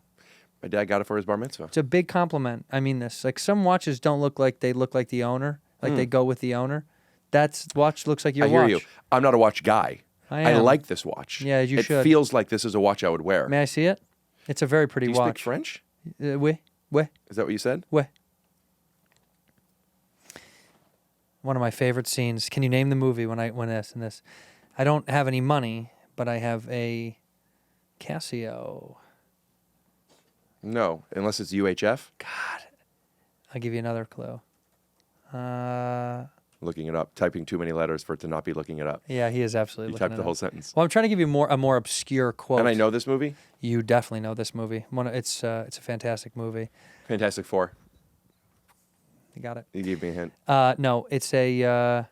My dad got it for his bar mitzvah. It's a big compliment. I mean this. Like some watches don't look like they look like the owner, like they go with the owner. That watch looks like your I hear watch. you. I'm not a watch guy. I I am. like this watch. Yeah, you it should. It feels like this is a watch I would wear. May I see it? It's a very pretty Do you watch. speak French? Oui. Is that what you said? Oui. One of my favorite scenes. Can you name the movie when this and this? I don't have any money, but I have a Casio. No, unless it's UHF. God. I'll give you another clue. Looking it up. Typing too many letters for it to not be looking it up. Yeah, he is absolutely You looking typed it the up. whole sentence. Well, I'm trying to give you a more obscure quote. And I know this movie? You definitely know this movie. It's a fantastic movie. Fantastic Four. You got it. You gave me a hint. No, it's a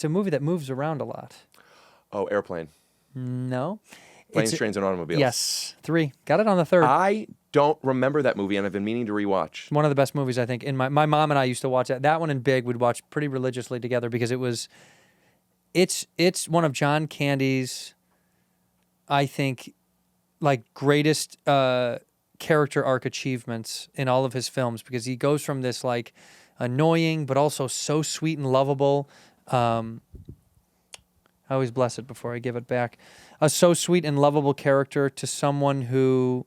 movie that moves around a lot. Oh, Airplane. No. Planes, Trains, and Automobiles. Yes. 3. Got it on the 3rd. I don't remember that movie, and I've been meaning to rewatch. One of the best movies, I think. And my mom and I used to watch that. That one and Big we'd watch pretty religiously together because it's one of John Candy's, I think, like greatest character arc achievements in all of his films because he goes from this like annoying but also so sweet and lovable. I always bless it before I give it back. A so sweet and lovable character to someone who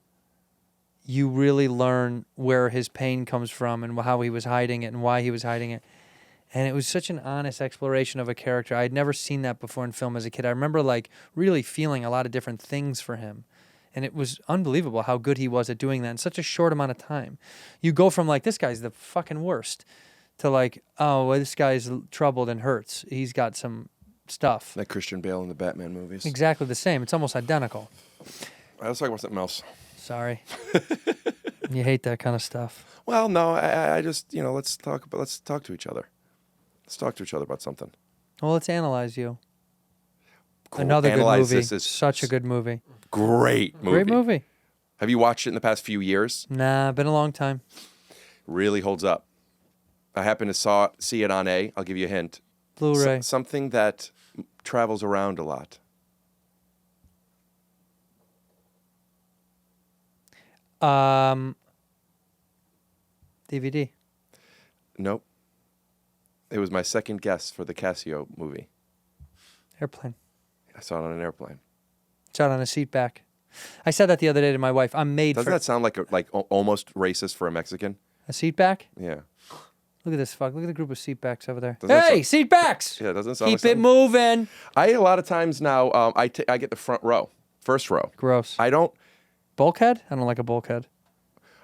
you really learn where his pain comes from and how he was hiding it and why he was hiding it. And it was such an honest exploration of a character. I'd never seen that before in film as a kid. I remember like really feeling a lot of different things for him. And it was unbelievable how good he was at doing that in such a short amount of time. You go from like, this guy's the fucking worst to like, oh, well, this guy's troubled and hurts. He's got some stuff. Like Christian Bale in the Batman movies. Exactly the same. It's almost identical. All right, let's talk about something else. Sorry. You hate that kind of stuff. Well, no, I just, let's talk to each other. Let's talk to each other about something. Well, let's analyze you. Cool. Another Analyze good movie. this is Such a good movie. Great movie. Great movie. Have you watched it in the past few years? Nah, been a long time. Really holds up. I happened to see it on I'll give you a hint. Blu-ray. Something that travels around a lot. DVD. Nope. It was my second guess for the Casio movie. Airplane. I saw it on an airplane. Shot on a seat back. I said that the other day to my wife. I'm made Doesn't for that sound like almost racist for a Mexican? a seat back. Yeah. Look at this fuck. Look at the group of seat backs over there. Doesn't that Hey, seat backs. Yeah, it doesn't sound Keep like it moving. I a lot of times now I get the front row, first row. Gross. I don't. Bulkhead? I don't like a bulkhead.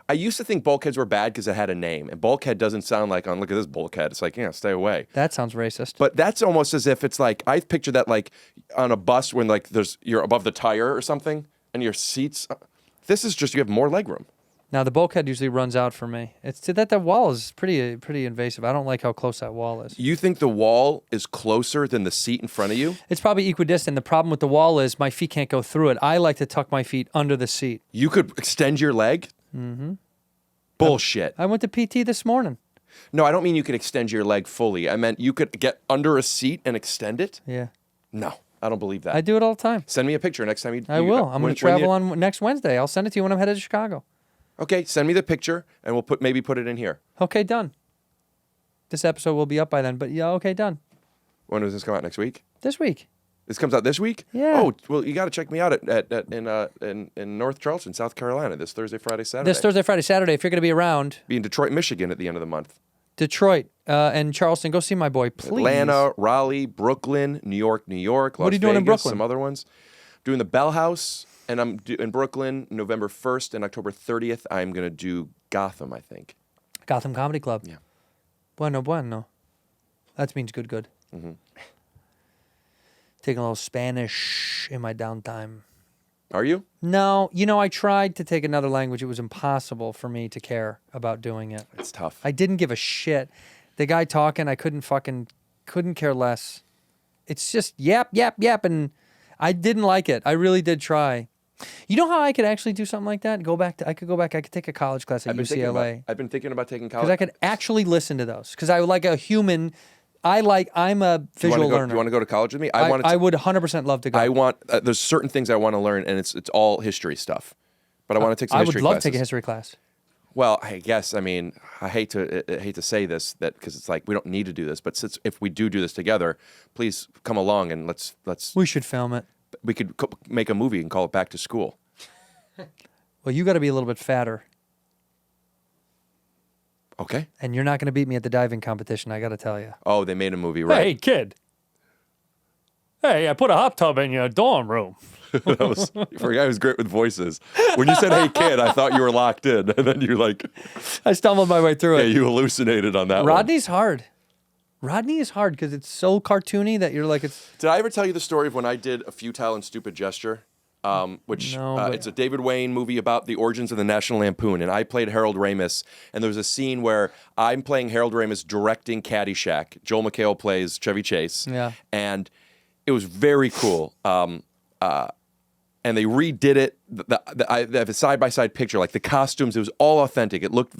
I used to think bulkheads were bad because it had a name, and bulkhead doesn't sound like, look at this bulkhead. It's like, stay away. That sounds racist. But that's almost as if it's like I picture that like on a bus when like you're above the tire or something, and your seats. This is just you have more legroom. Now the bulkhead usually runs out for me. It's that wall is pretty invasive. I don't like how close that wall is. You think the wall is closer than the seat in front of you? It's probably equidistant. The problem with the wall is my feet can't go through it. I like to tuck my feet under the seat. You could extend your leg? Mm-hmm. Bullshit. I went to PT this morning. No, I don't mean you could extend your leg fully. I meant you could get under a seat and extend it? Yeah. No, I don't believe that. I do it all the time. Send me a picture next time you I will. I'm going to travel on next Wednesday. I'll send it to you when I'm headed to Chicago. Okay, send me the picture and we'll maybe put it in here. Okay, done. This episode will be up by then, but yeah, okay, done. When does this come out? Next week? This week. This comes out this week? Yeah. Oh, well, you got to check me out in North Charleston, South Carolina, this Thursday, Friday, Saturday. This Thursday, Friday, Saturday, if you're going to be around. Be in Detroit, Michigan at the end of the month. Detroit and Charleston, go see my boy, please. Atlanta, Raleigh, Brooklyn, New York, Las What are you doing in Vegas, Brooklyn? some other ones. Doing the Bell House, and I'm in Brooklyn November 1st and October 30th. I'm going to do Gotham, I think. Gotham Comedy Club. Yeah. Bueno. That means good. Mm-hmm. Taking a little Spanish in my downtime. Are you? No, I tried to take another language. It was impossible for me to care about doing it. It's tough. I didn't give a shit. The guy talking, I couldn't care less. It's just yap, and I didn't like it. I really did try. You know how I could actually do something like that? I could go back. I could take a college class at UCLA. I've been thinking about taking college. Because I could actually listen to those. Because I would like a human. I'm a visual learner. Do you want to go to college with me? I would 100% love to go. I want. There's certain things I want to learn, and it's all history stuff. But I want to take some history classes. I would love to take a history class. Well, I guess, I mean, I hate to say this, that because it's like we don't need to do this, but since if we do this together, please come along and let's. We should film it. We could make a movie and call it Back to School. Well, you got to be a little bit fatter. Okay. And you're not going to beat me at the diving competition, I got to tell you. Oh, they made a movie, right? Hey, kid. Hey, I put a hot tub in your dorm room. That was for a guy who's great with voices. When you said "Hey, kid," I thought you were locked in, and then you I stumbled my way through it. Yeah, you hallucinated on that. Rodney's hard. Rodney is hard because it's so cartoony that you're like it's. Did I ever tell you the story of when I did A Futile and Stupid Gesture? It's a David Wayne movie about the origins of the National Lampoon, and I played Harold Ramis, and there was a scene where I'm playing Harold Ramis directing Caddyshack. Joel McHale plays Chevy Chase. Yeah. And it was very cool. And they redid it. I have a side-by-side picture, like the costumes. It was all authentic. It looked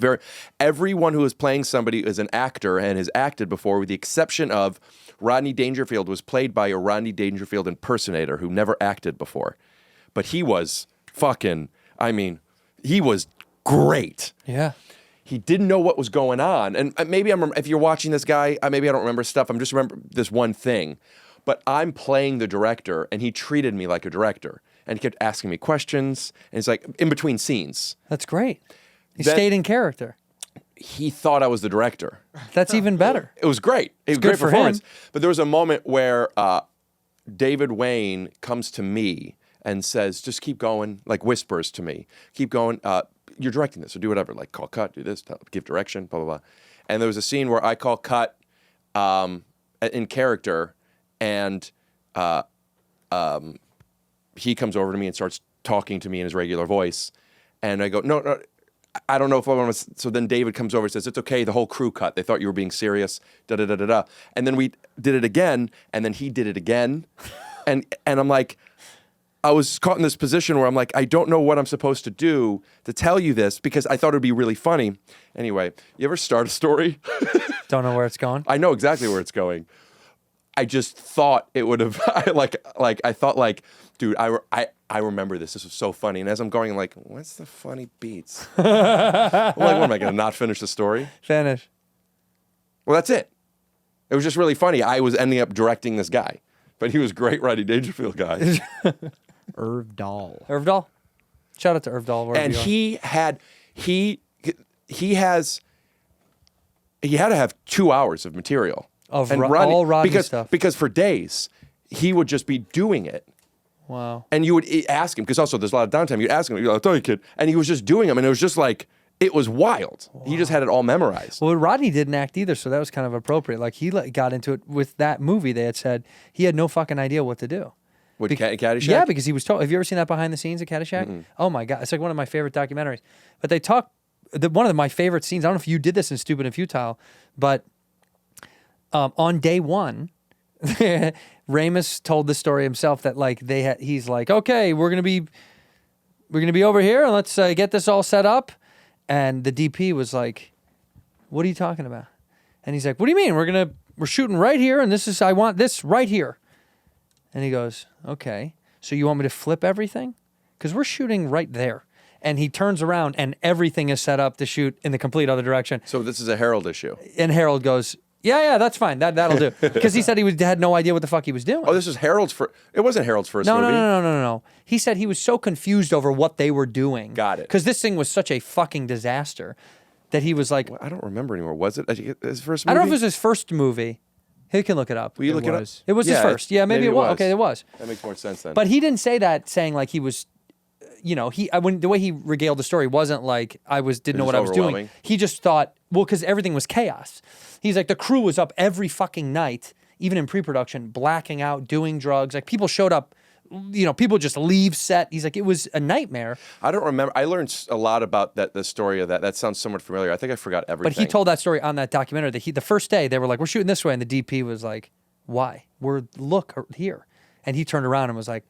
everyone who was playing somebody is an actor and has acted before, with the exception of Rodney Dangerfield was played by a Rodney Dangerfield impersonator who never acted before. But he was he was great. Yeah. He didn't know what was going on. And maybe if you're watching this guy, maybe I don't remember stuff. I'm just remember this one thing. But I'm playing the director, and he treated me like a director. And he kept asking me questions, and it's like in between scenes. That's great. He stayed in character. He thought I was the director. That's even better. It was great. It was a great performance. But there was a moment where David Wayne comes to me and says, just keep going, like whispers to me. Keep going. You're directing this, so do whatever. Like call cut, do this, give direction, blah, blah, blah. And there was a scene where I call cut in character, and he comes over to me and starts talking to me in his regular voice. And I go, no, I don't know if I want to. So then David comes over and says, it's okay, the whole crew cut. They thought you were being serious, da-da-da-da-da. And then we did it again, and then he did it again. and I'm like, I was caught in this position where I'm like, I don't know what I'm supposed to do to tell you this because I thought it would be really funny. Anyway, you ever start a story? Don't know where it's going? I know exactly where it's going. I just thought it would have, I thought dude, I remember this. This was so funny. And as I'm going, I'm like, what's the funny beats? I'm like, what am I going to not finish the story? Finish. Well, that's it. It was just really funny. I was ending up directing this guy, but he was great Rodney Dangerfield guy. Irv Dahl. Irv Dahl. Shout out to Irv Dahl. And he had to have 2 hours of material. Of and all Rodney stuff. Because for days, he would just be doing it. Wow. And you would ask him, because also there's a lot of downtime, you'd ask him, I'll tell you, kid. And he was just doing them, and it was just like, it was wild. Wow. He just had it all memorized. Well, Rodney didn't act either, so that was kind of appropriate. Like, he got into it with that movie. They had said he had no fucking idea what to do. With Caddyshack? Yeah, because he was told. Have you ever seen that behind the scenes of Caddyshack? Mm-mm. Oh, my God. It's like one of my favorite documentaries. But they talk, one of my favorite scenes, I don't know if you did this in Stupid and Futile, but on day one, Ramis told the story himself that like he's like, okay, we're gonna be over here and let's get this all set up. And the DP was like, what are you talking about? And he's like, what do you mean? We're shooting right here, and I want this right here. And he goes, okay, so you want me to flip everything? Because we're shooting right there. And he turns around and everything is set up to shoot in the complete other direction. So this is a Harold issue. And Harold goes, yeah, that's fine. That'll do. Because he said he had no idea what the fuck he was doing. Oh, this was Harold's first. It wasn't Harold's first movie. No. He said he was so confused over what they were doing. Got it. Because this thing was such a fucking disaster that he was like, well, I don't remember anymore. Was it his first movie? I don't know if it was his first movie. He can look it up. Will you look it up? It was his first. Yeah, maybe it was. Okay, it was. That makes more sense then. But he didn't say that saying like he was, the way he regaled the story wasn't like didn't know what I was doing. He just thought, well, because everything was chaos. He's like, the crew was up every fucking night, even in pre-production, blacking out, doing drugs. Like people showed up, people just leave set. He's like, it was a nightmare. I don't remember. I learned a lot about the story of that. That sounds somewhat familiar. I think I forgot everything. But he told that story on that documentary. The first day they were like, we're shooting this way, and the DP was like, why? Look here. And he turned around and was like,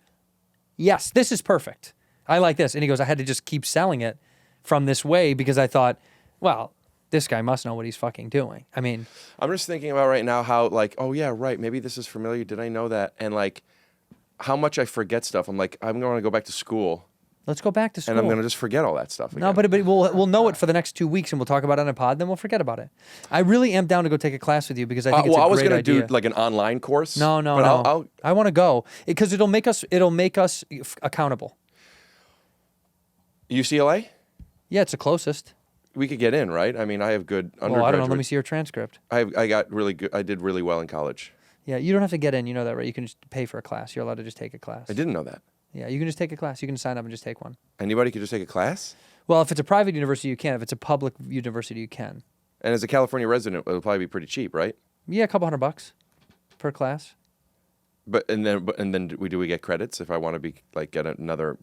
yes, this is perfect. I like this. And he goes, I had to just keep selling it from this way because I thought, well, this guy must know what he's fucking doing. I mean, I'm just thinking about right now how like, oh yeah, right, maybe this is familiar. Did I know that? And like, how much I forget stuff. I'm like, I'm going to go back to school. let's go back to school. And I'm going to just forget all that stuff again. No, but we'll know it for the next 2 weeks, and we'll talk about it on a pod. Then we'll forget about it. I really am down to go take a class with you because I think it's a great idea. I was going to do like an online course. No. I want to go because it'll make us accountable. UCLA? Yeah, it's the closest. We could get in, right? I mean, I have good undergraduate. Well, I don't know. Let me see your transcript. I got really good. I did really well in college. Yeah, you don't have to get in. You know that, right? You can just pay for a class. You're allowed to just take a class. I didn't know that. Yeah, you can just take a class. You can sign up and just take one. Anybody could just take a class? Well, if it's a private university, you can. If it's a public university, you can. And as a California resident, it'll probably be pretty cheap, right? Yeah, a couple $100 per class. But then do we get credits if I want to be like get another?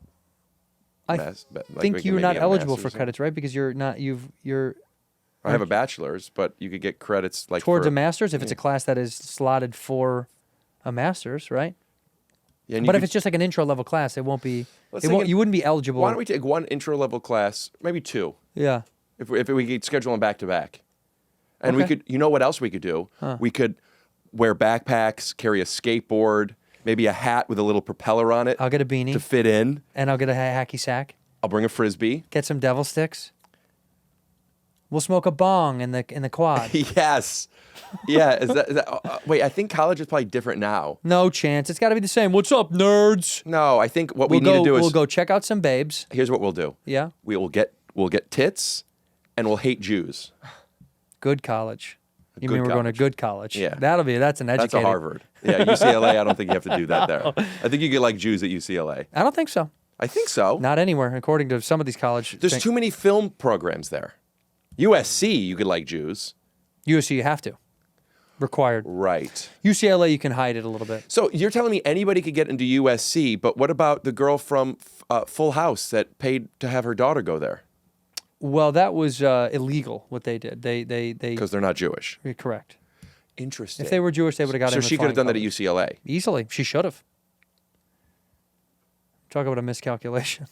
I think you're not eligible for credits, right? Because you're not. I have a bachelor's, but you could get credits like towards a master's if it's a class that is slotted for a master's, right? Yeah, but if it's just like an intro level class, it won't be. You wouldn't be eligible. Why don't we take one intro level class, maybe two? Yeah. If we could schedule them back to back, and we could, you know what else we could do? Huh. We could wear backpacks, carry a skateboard, maybe a hat with a little propeller on it. I'll get a beanie to fit in, and I'll get a hacky sack. I'll bring a frisbee. Get some devil sticks. We'll smoke a bong in the quad. Yes. Yeah. Is that wait, I think college is probably different now. No chance. It's got to be the same. What's up, nerds? No, I think what we need to do is we'll go check out some babes. Here's what we'll do. Yeah. We'll get tits, and we'll hate Jews. Good college. You mean we're going to good college? Yeah. That's an educated. That's a Harvard. Yeah, UCLA. I don't think you have to do that there. I think you get like Jews at UCLA. I don't think so. I think so. Not anywhere, according to some of these colleges. There's too many film programs there. USC, you could like Jews. USC, you have to. Required. Right. UCLA, you can hide it a little bit. So you're telling me anybody could get into USC, but what about the girl from Full House that paid to have her daughter go there? Well, that was illegal, what they did. They Because they're not Jewish. Correct. Interesting. If they were Jewish, they would have got in. So she could have done that at UCLA. Easily. She should have. Talk about a miscalculation.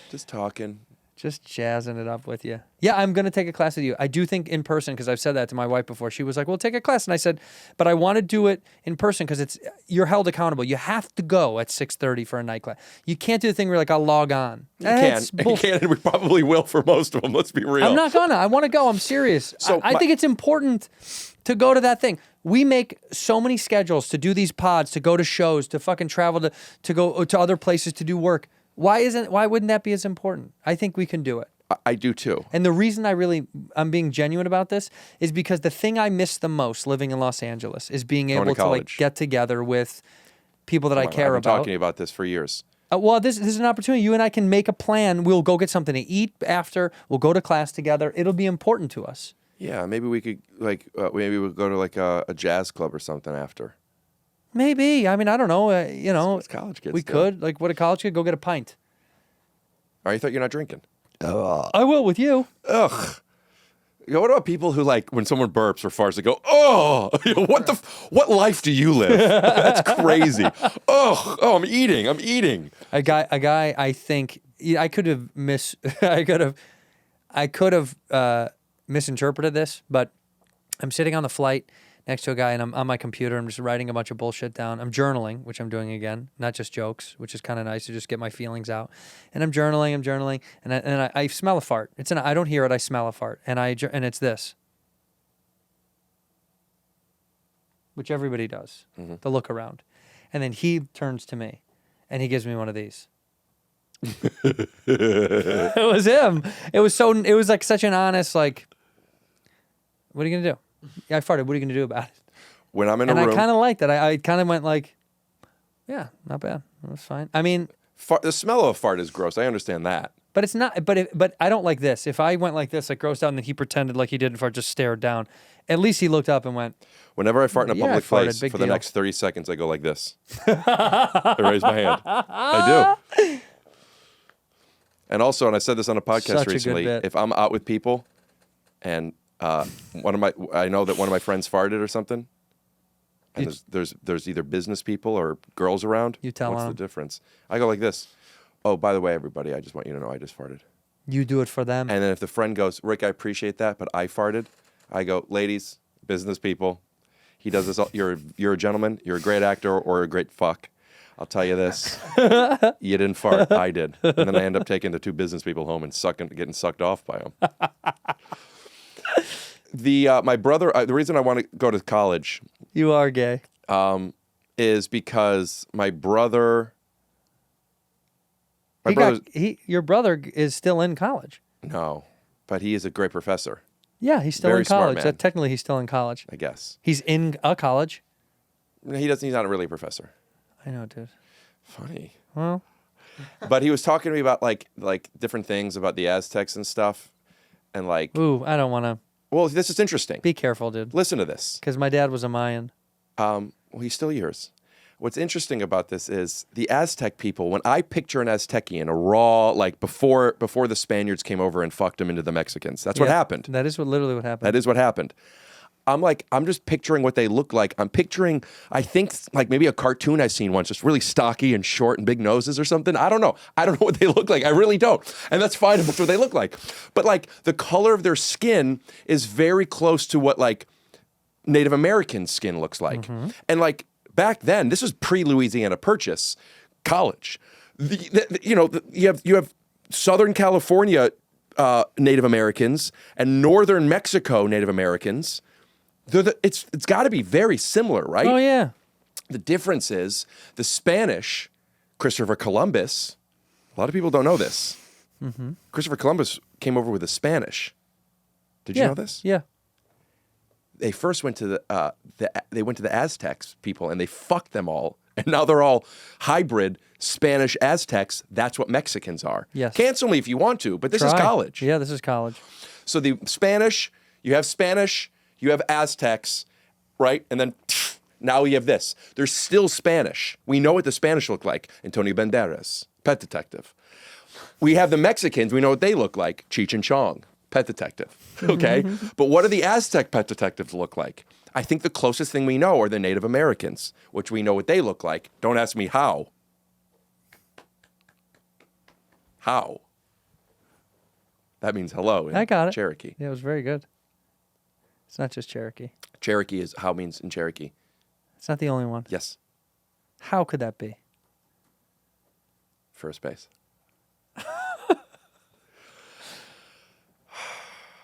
Just talking. Just jazzing it up with you. Yeah, I'm going to take a class with you. I do think in person, because I've said that to my wife before. She was like, well, take a class. And I said, but I want to do it in person because you're held accountable. You have to go at 6:30 for a night class. You can't do the thing where you're like, I'll log on. You can, and we probably will for most of them. Let's be real. I'm not going to. I want to go. I'm serious. So I think it's important to go to that thing. We make so many schedules to do these pods, to go to shows, to fucking travel, to go to other places to do work. Why wouldn't that be as important? I think we can do it. I do too. And the reason I'm being genuine about this is because the thing I miss the most living in Los Angeles is being able to like get together with people that I care about. I've been talking about this for years. Well, this is an opportunity. You and I can make a plan. We'll go get something to eat after. We'll go to class together. It'll be important to us. Yeah, maybe we could maybe we'll go to like a jazz club or something after. Maybe. I mean, I don't know. It's college kids. We could. Like, what a college kid? Go get a pint. Oh, you thought you're not drinking? I will with you. Ugh. What about people who like when someone burps or farts, they go, "Oh, what life do you live?" That's crazy. Oh, I'm eating. A guy. I think I could have misinterpreted this, but I'm sitting on the flight next to a guy, and I'm on my computer. I'm just writing a bunch of bullshit down. I'm journaling, which I'm doing again, not just jokes, which is kind of nice to just get my feelings out. And I'm journaling, and I smell a fart. I don't hear it. I smell a fart, and it's this, which everybody does. Mm-hmm. The look around, and then he turns to me, and he gives me one of these. It was him. It was like such an honest like. What are you gonna do? Yeah, I farted. What are you going to do about it? When I'm in a room. And I kind of liked that. I kind of went like, yeah, not bad. That's fine. I mean. The smell of a fart is gross. I understand that. But it's not. But I don't like this. If I went like this, like grossed out, and then he pretended like he didn't fart, just stared down. At least he looked up and went. Whenever I fart in a public place, for the next 30 seconds, I go like this. I raise my hand. I do. And also, and I said this on a podcast recently, if I'm out with people and I know that one of my friends farted or something, And there's either business people or girls around. You tell What's them. the difference? I go like this. Oh, by the way, everybody, I just want you to know I just farted. You do it for them. And then if the friend goes, Rick, I appreciate that, but I farted, I go, ladies, business people, he does this. You're a gentleman. You're a great actor or a great fuck. I'll tell you this. You didn't fart. I did. And then I end up taking the two business people home and getting sucked off by them. My brother, the reason I want to go to college. You are gay. Is because my brother. Your brother is still in college. No, but he is a great professor. Yeah, he's still Very in smart college. man. Technically, he's still in college. I guess. He's in a college. He's not really a professor. I know, dude. Funny. Well. But he was talking to me about like different things about the Aztecs and stuff. And like. Ooh, I don't want to. Well, this is interesting. Be careful, dude. Listen to this. Because my dad was a Mayan. Well, he's still yours. What's interesting about this is the Aztec people, when I picture an Aztecian, a raw, like before the Spaniards came over and fucked them into the Mexicans. That's what happened. That is literally what happened. That is what happened. I'm just picturing what they look like. I'm picturing, I think, like maybe a cartoon I've seen once, just really stocky and short and big noses or something. I don't know. I don't know what they look like. I really don't. And that's fine if that's what they look like. But like the color of their skin is very close to what like Native American skin looks like. Mm-hmm. And like back then, this was pre-Louisiana Purchase college. You have Southern California Native Americans and Northern Mexico Native Americans. It's got to be very similar, right? Oh, yeah. The difference is the Spanish, Christopher Columbus, a lot of people don't know this. Mm-hmm. Christopher Columbus came over with the Spanish. Did you know this? Yeah. They first went to the Aztecs people and they fucked them all. And now they're all hybrid Spanish Aztecs. That's what Mexicans are. Yes. Cancel me if you want to, but this is college. Yeah, this is college. So the Spanish, you have Aztecs, right? And then now we have this. There's still Spanish. We know what the Spanish look like. Antonio Banderas, Pet Detective. We have the Mexicans. We know what they look like. Cheech and Chong, Pet Detective. Okay? But what do the Aztec Pet Detectives look like? I think the closest thing we know are the Native Americans, which we know what they look like. Don't ask me how. How? That means hello in I got it. Cherokee. Yeah, it was very good. It's not just Cherokee. Cherokee is how means in Cherokee. It's not the only one. Yes. How could that be? First base.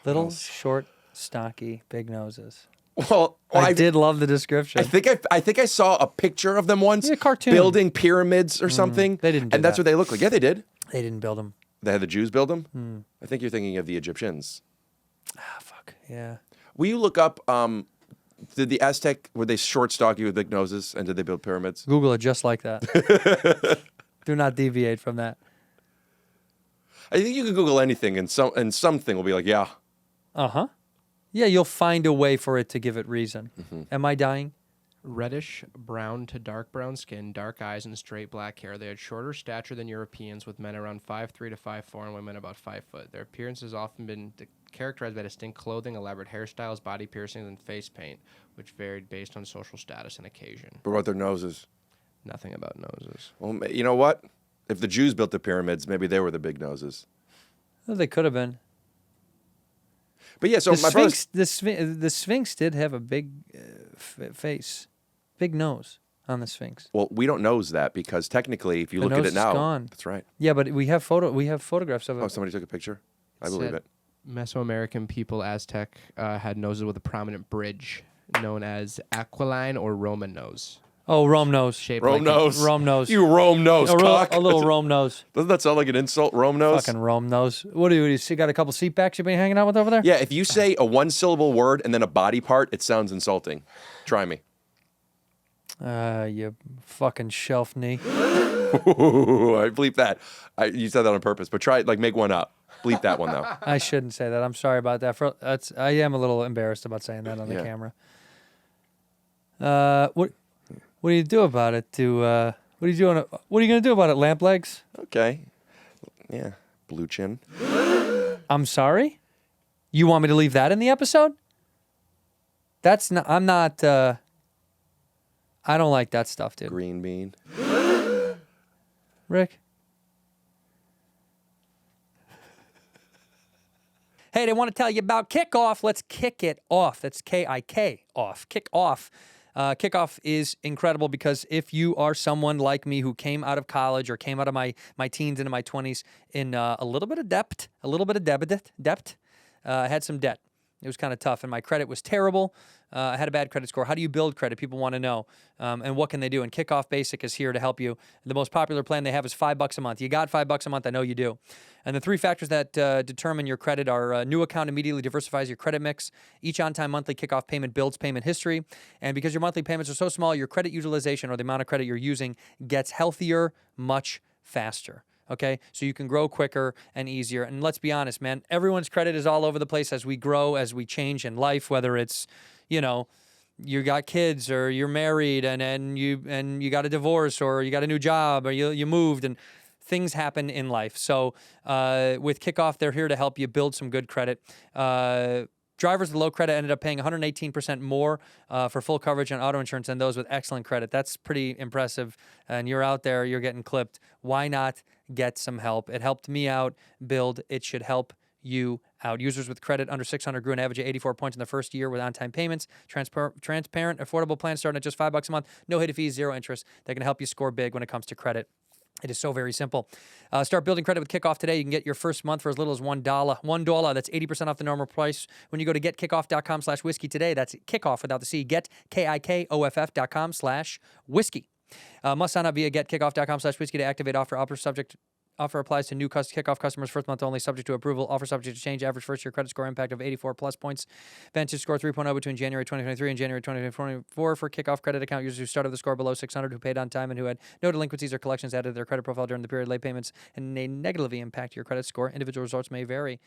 Little, short, stocky, big noses. Well, I did love the description. I think I saw a picture of them once. Yeah, cartoon. Building pyramids or something. They didn't do and that's that. what they look like. Yeah, they did. They didn't build them. They had the Jews build them. I think you're thinking of the Egyptians. Ah, fuck. Yeah. Will you look up? Did the Aztec were they short, stocky with big noses, and did they build pyramids? Google it just like that. Do not deviate from that. I think you can Google anything, and something will be like, yeah. Uh-huh. Yeah, you'll find a way for it to give it reason. Am I dying? Reddish brown to dark brown skin, dark eyes, and straight black hair. They had shorter stature than Europeans, with men around 5'3" to 5'4", and women about 5 foot. Their appearance has often been characterized by distinct clothing, elaborate hairstyles, body piercings, and face paint, which varied based on social status and occasion. What about their noses? Nothing about noses. Well, you know what? If the Jews built the pyramids, maybe they were the big noses. Well, they could have been. But yeah, so the my Sphinx, the Sphinx did have a big face, big nose on the Sphinx. Well, we don't know that because technically, if you The look at nose it now, is gone. that's right. Yeah, but we have photographs of it. Oh, somebody took a picture. I believe it. Mesoamerican people, Aztec, had noses with a prominent bridge, known as aquiline or Roman nose. Oh, Rome nose. Shaped Rome like nose. Rome nose. You Rome nose, cock. A little Rome nose. Doesn't that sound like an insult, Rome nose? Fucking Rome nose. What do you got a couple seat backs you've been hanging out with over there? Yeah, if you say a one-syllable word and then a body part, it sounds insulting. Try me. You fucking shelf knee. Ooh, I bleep that. You said that on purpose, but try make one up. Bleep that one though. I shouldn't say that. I'm sorry about that. I am a little embarrassed about saying that on the camera. What do you do about it? What are you doing? What are you gonna do about it? Lamp legs? Okay. Yeah. Blue chin. I'm sorry. You want me to leave that in the episode? That's not. I'm not. I don't like that stuff, dude. Green bean. Rick? Hey, they want to tell you about KIKOFF. Let's kick it off. That's K-I-K off. KIKOFF. KIKOFF is incredible because if you are someone like me who came out of college or came out of my teens into my 20s in a little bit of debt, I had some debt. It was kind of tough, and my credit was terrible. I had a bad credit score. How do you build credit? People want to know. And what can they do? And KIKOFF Basic is here to help you. The most popular plan they have is $5 a month. You got $5 a month? I know you do. And the 3 factors that determine your credit are new account immediately diversifies your credit mix. Each on-time monthly KIKOFF payment builds payment history. And because your monthly payments are so small, your credit utilization or the amount of credit you're using gets healthier much faster. Okay, so you can grow quicker and easier. And let's be honest, man, everyone's credit is all over the place as we grow, as we change in life, whether it's, you know, you got kids or you're married and you got a divorce or you got a new job or you moved and things happen in life. So with KIKOFF, they're here to help you build some good credit. Drivers with low credit ended up paying 118% more for full coverage on auto insurance than those with excellent credit. That's pretty impressive. And you're out there, you're getting clipped. Why not get some help? It helped me out build. It should help you out. Users with credit under 600 grew an average of 84 points in the first year with on-time payments. Transparent, affordable plans starting at just $5 a month. No hidden fees, zero interest. They can help you score big when it comes to credit. It is so very simple. Start building credit with KIKOFF today. You can get your first month for as little as $1. $1. That's 80% off the normal price. When you go to getkikoff.com/whiskey today, that's KIKOFF without the C. Get KIKOFF.com/whiskey. Must sign up via getkikoff.com/whiskey to activate offer. Offer applies to new KIKOFF customers. First month only, subject to approval. Offer subject to change. Average first-year credit score impact of 84 plus points. Vantage score 3.0 between January 2023 and January 2024 for KIKOFF credit account users who started the score below 600, who paid on time, and who had no delinquencies or collections added to their credit profile during the period. Late payments and may negatively impact your credit score. Individual results may vary.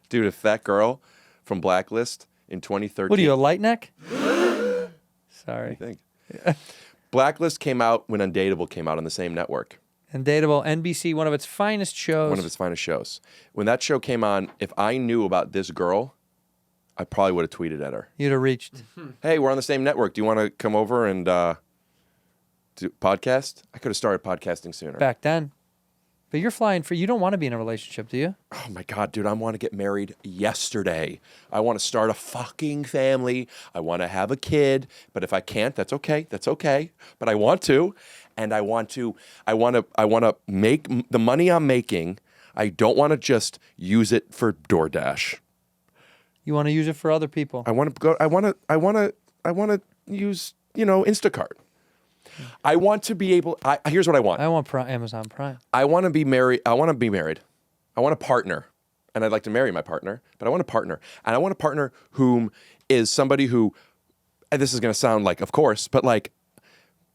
Dude, if that girl from Blacklist in 2013... What are you, a light neck? What Sorry. do you think? Blacklist came out when Undateable came out on the same network. Undateable, NBC, one of its finest shows. One of its finest shows. When that show came on, if I knew about this girl, I probably would have tweeted at her. You'd have reached. Hey, we're on the same network. Do you want to come over and do podcast? I could have started podcasting sooner. Back then. But you're flying for, you don't want to be in a relationship, do you? Oh my God, dude, I want to get married yesterday. I want to start a fucking family. I want to have a kid. But if I can't, that's okay. That's okay. But I want to. And I want to make the money I'm making. I don't want to just use it for DoorDash. You want to use it for other people. I want to use, Instacart. I want to be able. Here's what I want. I want Amazon Prime. I want to be married. I want a partner, and I'd like to marry my partner. But I want a partner, and I want a partner whom is somebody who, and this is going to sound like, of course, but like,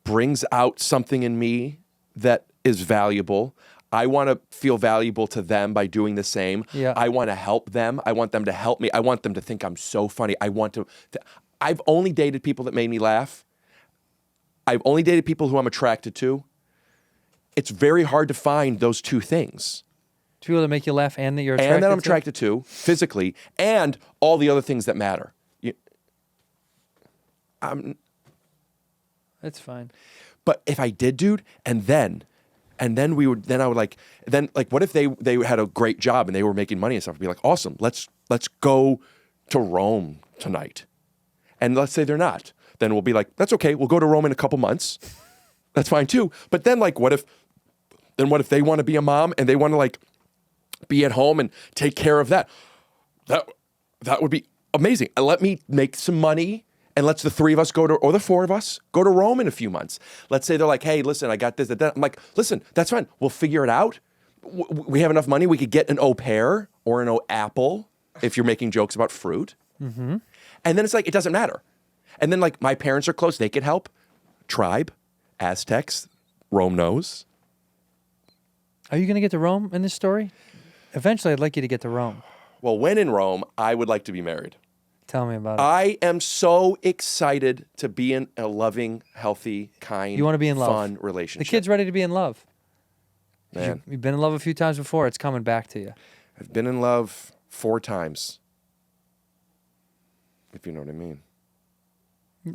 brings out something in me that is valuable. I want to feel valuable to them by doing the same. Yeah. I want to help them. I want them to help me. I want them to think I'm so funny. I've only dated people that made me laugh. I've only dated people who I'm attracted to. It's very hard to find those two things. People that make you laugh and that you're attracted to? And that I'm attracted to, physically, and all the other things that matter. That's fine. But if I did, dude, and then what if they had a great job and they were making money and stuff? I'd be like, awesome, let's go to Rome tonight. And let's say they're not. Then we'll be like, that's okay. We'll go to Rome in a couple months. That's fine too. But then what if they want to be a mom and they want to be at home and take care of that? That would be amazing. And let me make some money and let's the three of us or the four of us go to Rome in a few months. Let's say they're like, hey, listen, I got this, that. I'm like, listen, that's fine. We'll figure it out. We have enough money. We could get an au pair or an apple if you're making jokes about fruit. Mm-hmm. And then it's like, it doesn't matter. And then my parents are close. They could help. Tribe, Aztecs, Rome knows. Are you going to get to Rome in this story? Eventually, I'd like you to get to Rome. Well, when in Rome, I would like to be married. Tell me about it. I am so excited to be in a loving, healthy, kind, you want to be in love. Fun relationship. The kid's ready to be in love. Man. You've been in love a few times before. It's coming back to you. I've been in love 4 times. If you know what I mean.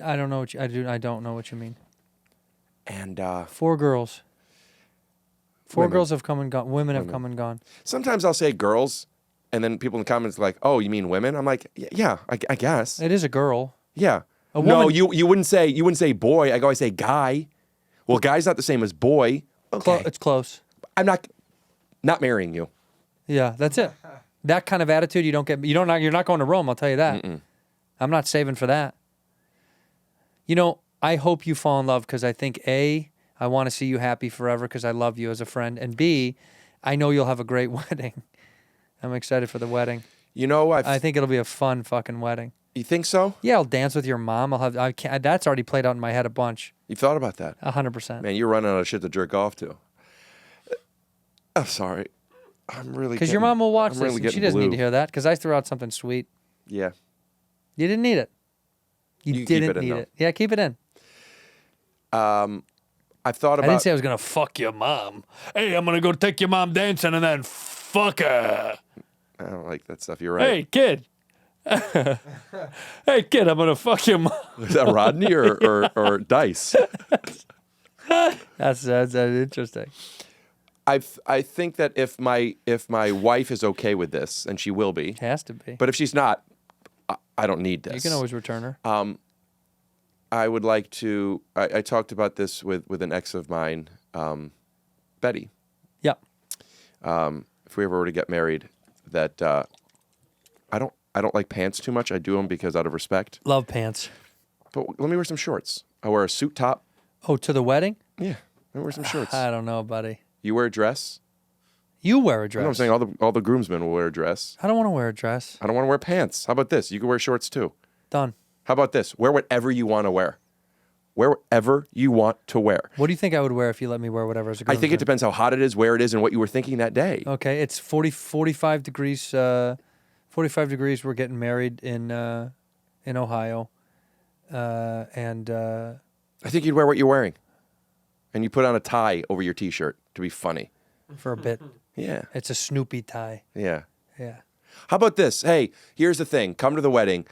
I don't know what I don't know what you mean. And 4 girls. 4 Women. girls have come and gone. Women have come and gone. sometimes I'll say girls, and then people in the comments are like, "Oh, you mean women?" I'm like, "Yeah, I guess." It is a girl. Yeah. A No, woman- you wouldn't say boy. I always say guy. Well, guy's not the same as boy. Okay. It's close. I'm not marrying you. Yeah, that's it. That kind of attitude you don't get. You're not going to Rome. I'll tell you that. I'm not saving for that. You know, I hope you fall in love because I think A, I want to see you happy forever because I love you as a friend, and B, I know you'll have a great wedding. I'm excited for the wedding. You know, I think it'll be a fun fucking wedding. You think so? Yeah, I'll dance with your mom. That's already played out in my head a bunch. You've thought about that? 100%. Man, you're running out of shit to jerk off to. I'm sorry. I'm really Because your mom will watch I'm this. really And she getting doesn't need blue. to hear that because I threw out something sweet. Yeah. You didn't need it. You You can keep didn't it in, need though. it. Yeah, keep it in. I've thought I about. didn't say I was gonna fuck your mom. Hey, I'm gonna go take your mom dancing and then fuck her. I don't like that stuff. You're right. Hey, kid. Hey, kid, I'm gonna fuck your mom. Is that Rodney or Dice? That's interesting. I think that if my wife is okay with this, and she will be, Has to be. but if she's not, I don't need this. You can always return her. I would like to. I talked about this with an ex of mine, Betty. Yeah. If we ever were to get married, that I don't like pants too much. I do them because out of respect. Love pants. But let me wear some shorts. I wear a suit top. Oh, to the wedding? Yeah, let me wear some shorts. I don't know, buddy. You wear a dress. You wear a You dress. know what I'm saying? All the groomsmen will wear a dress. I don't want to wear a dress. I don't want to wear pants. How about this? You can wear shorts too. Done. How about this? Wear whatever you want to wear. Wear whatever you want to wear. What do you think I would wear if you let me wear whatever as a I think it groomsman? depends how hot it is, where it is, and what you were thinking that day. Okay, it's 45 degrees. 45 degrees. We're getting married in Ohio, and I think you'd wear what you're wearing, and you put on a tie over your T-shirt to be funny. for a bit, Yeah, it's a Snoopy tie. yeah. Yeah. How about this? Hey, here's the thing. Come to the wedding.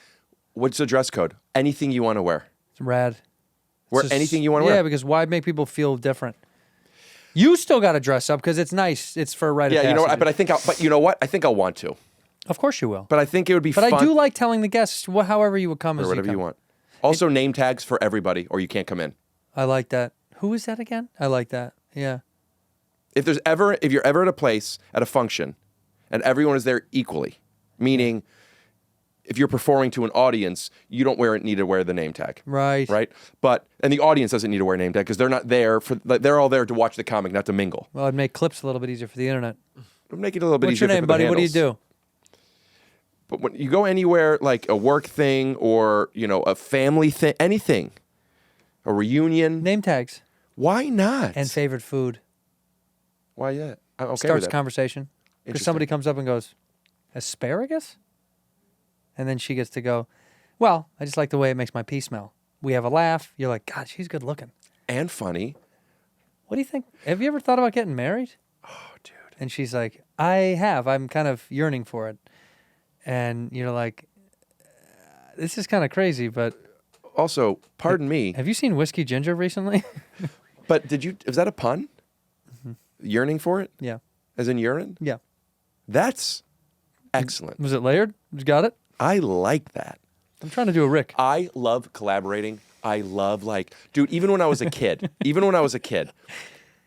What's the dress code? Anything you want to wear. It's rad. Wear It's just- anything you want to Yeah, wear. because why make people feel different? You still got to dress up because it's nice. It's for a rite of Yeah, you know what? passage. But you know what? I think I'll want to. Of course you will. But I think it would be But fun. I do like telling the guests however you would come or as whatever you you come. want. Also, name tags for everybody, or you can't come in. I like that. Who is that again? I like that. Yeah. If you're ever at a place at a function, and everyone is there equally, meaning if you're performing to an audience, you don't need to wear the name tag. Right. Right. And the audience doesn't need to wear a name tag because they're not there they're all there to watch the comic, not to mingle. Well, it'd make clips a little bit easier for the internet. It'll make it a little bit What's easier. your name, for the buddy? What do you handles. do? But when you go anywhere like a work thing or a family thing, anything, a reunion, Name tags why not? and favorite food. Why that? I'm okay with Starts that. conversation. Because Interesting. somebody comes up and goes, asparagus? And then she gets to go, well, I just like the way it makes my pee smell. We have a laugh. You're like, God, she's good looking. And funny. What do you think? Have you ever thought about getting married? Oh, dude. And she's like, I have. I'm kind of yearning for it. And you're like, this is kind of crazy, but Also, pardon me, have you seen Whiskey Ginger recently? but is that a pun? Yearning for it? Yeah. As in urine? Yeah. That's excellent. Was it layered? You got it? I like that. I'm trying to do a Rick. I love collaborating. I love dude, even when I was a kid,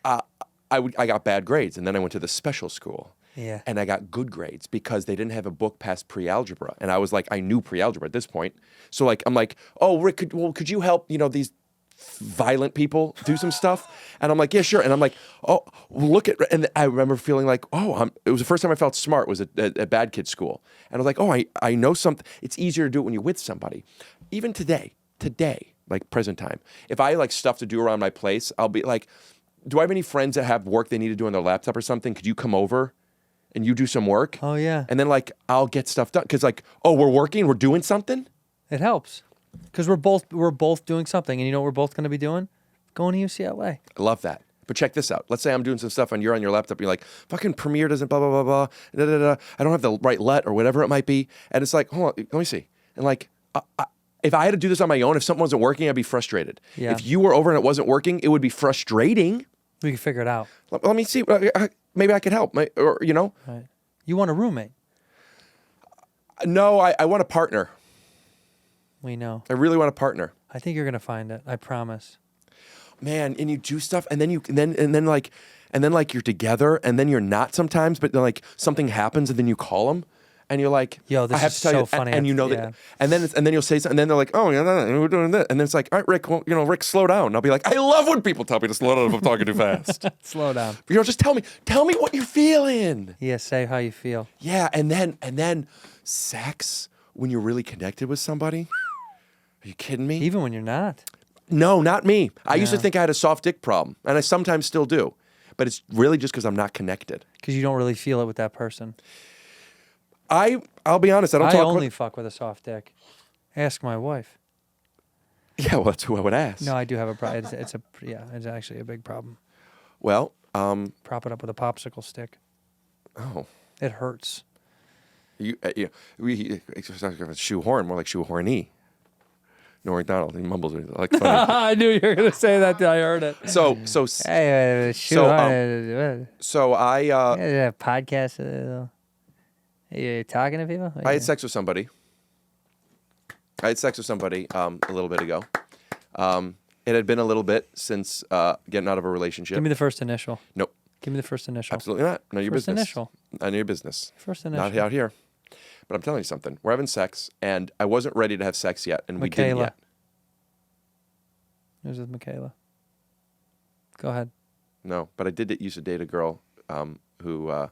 I got bad grades, and then I went to the special school. Yeah. And I got good grades because they didn't have a book past pre-algebra. And I was like, I knew pre-algebra at this point. So I'm like, oh, Rick, could you help, these violent people do some stuff? And I'm like, yeah, sure. And I'm like, oh, and I remember feeling like, it was the first time I felt smart was at bad kid school. And I was like, oh, I know something. It's easier to do it when you're with somebody. Even today, like present time, if I stuff to do around my place, I'll be like, do I have any friends that have work they need to do on their laptop or something? Could you come over and you do some work? Oh, yeah. And then I'll get stuff done. Because we're working, we're doing something. It helps. Because we're both doing something. And you know what we're both going to be doing? Going to UCLA. I love that. But check this out. Let's say I'm doing some stuff and you're on your laptop. And you're like, fucking Premiere doesn't blah, blah, blah, blah. Da, da, da. I don't have the right LUT or whatever it might be. And it's like, hold on, let me see. And If I had to do this on my own, if something wasn't working, I'd be frustrated. Yeah. If you were over and it wasn't working, it would be frustrating. We can figure it out. Let me see. Maybe I could help. Or, you know? Right. You want a roommate? No, I want a partner. We know. I really want a partner. I think you're gonna find it. I promise. Man, and you do stuff, and then like you're together, and then you're not sometimes, but then like something happens, and then you them, and you're like, Yo, this I have is to tell so you, funny. and you know that, and then you'll say something, and then they're like, oh, we're doing this, and then it's like, all right, Rick, well, Rick, slow down. And I'll be like, I love when people tell me to slow down if I'm talking too fast. Slow down. Just tell me what you're feeling. Yeah, say how you feel. Yeah, and then sex when you're really connected with somebody. Are you kidding me? Even when you're not. No, not me. I used to Yeah. think I had a soft dick problem, and I sometimes still do. But it's really just because I'm not connected. Because you don't really feel it with that person. I'll be honest. I don't I talk. only fuck with a soft dick. Ask my wife. Yeah, well, that's who I would ask. No, I do have a problem. It's actually a big problem. Well, Prop it up with a popsicle stick. oh, It hurts. It's not like a shoehorn, more like shoehorny. Norm Macdonald, he mumbles it like funny. I knew you were gonna say that. I heard it. So Hey, so I podcast. You talking to people? I had sex with somebody. A little bit ago. It had been a little bit since getting out of a relationship. Give me the first initial. Nope. Give me the first initial. Absolutely not. None of your First business. initial. None of your business. First initial. Not out here. But I'm telling you something. We're having sex, and I wasn't ready to have sex yet, and we didn't Michaela. yet. It was with Michaela. Go ahead. No, but I used to date a girl who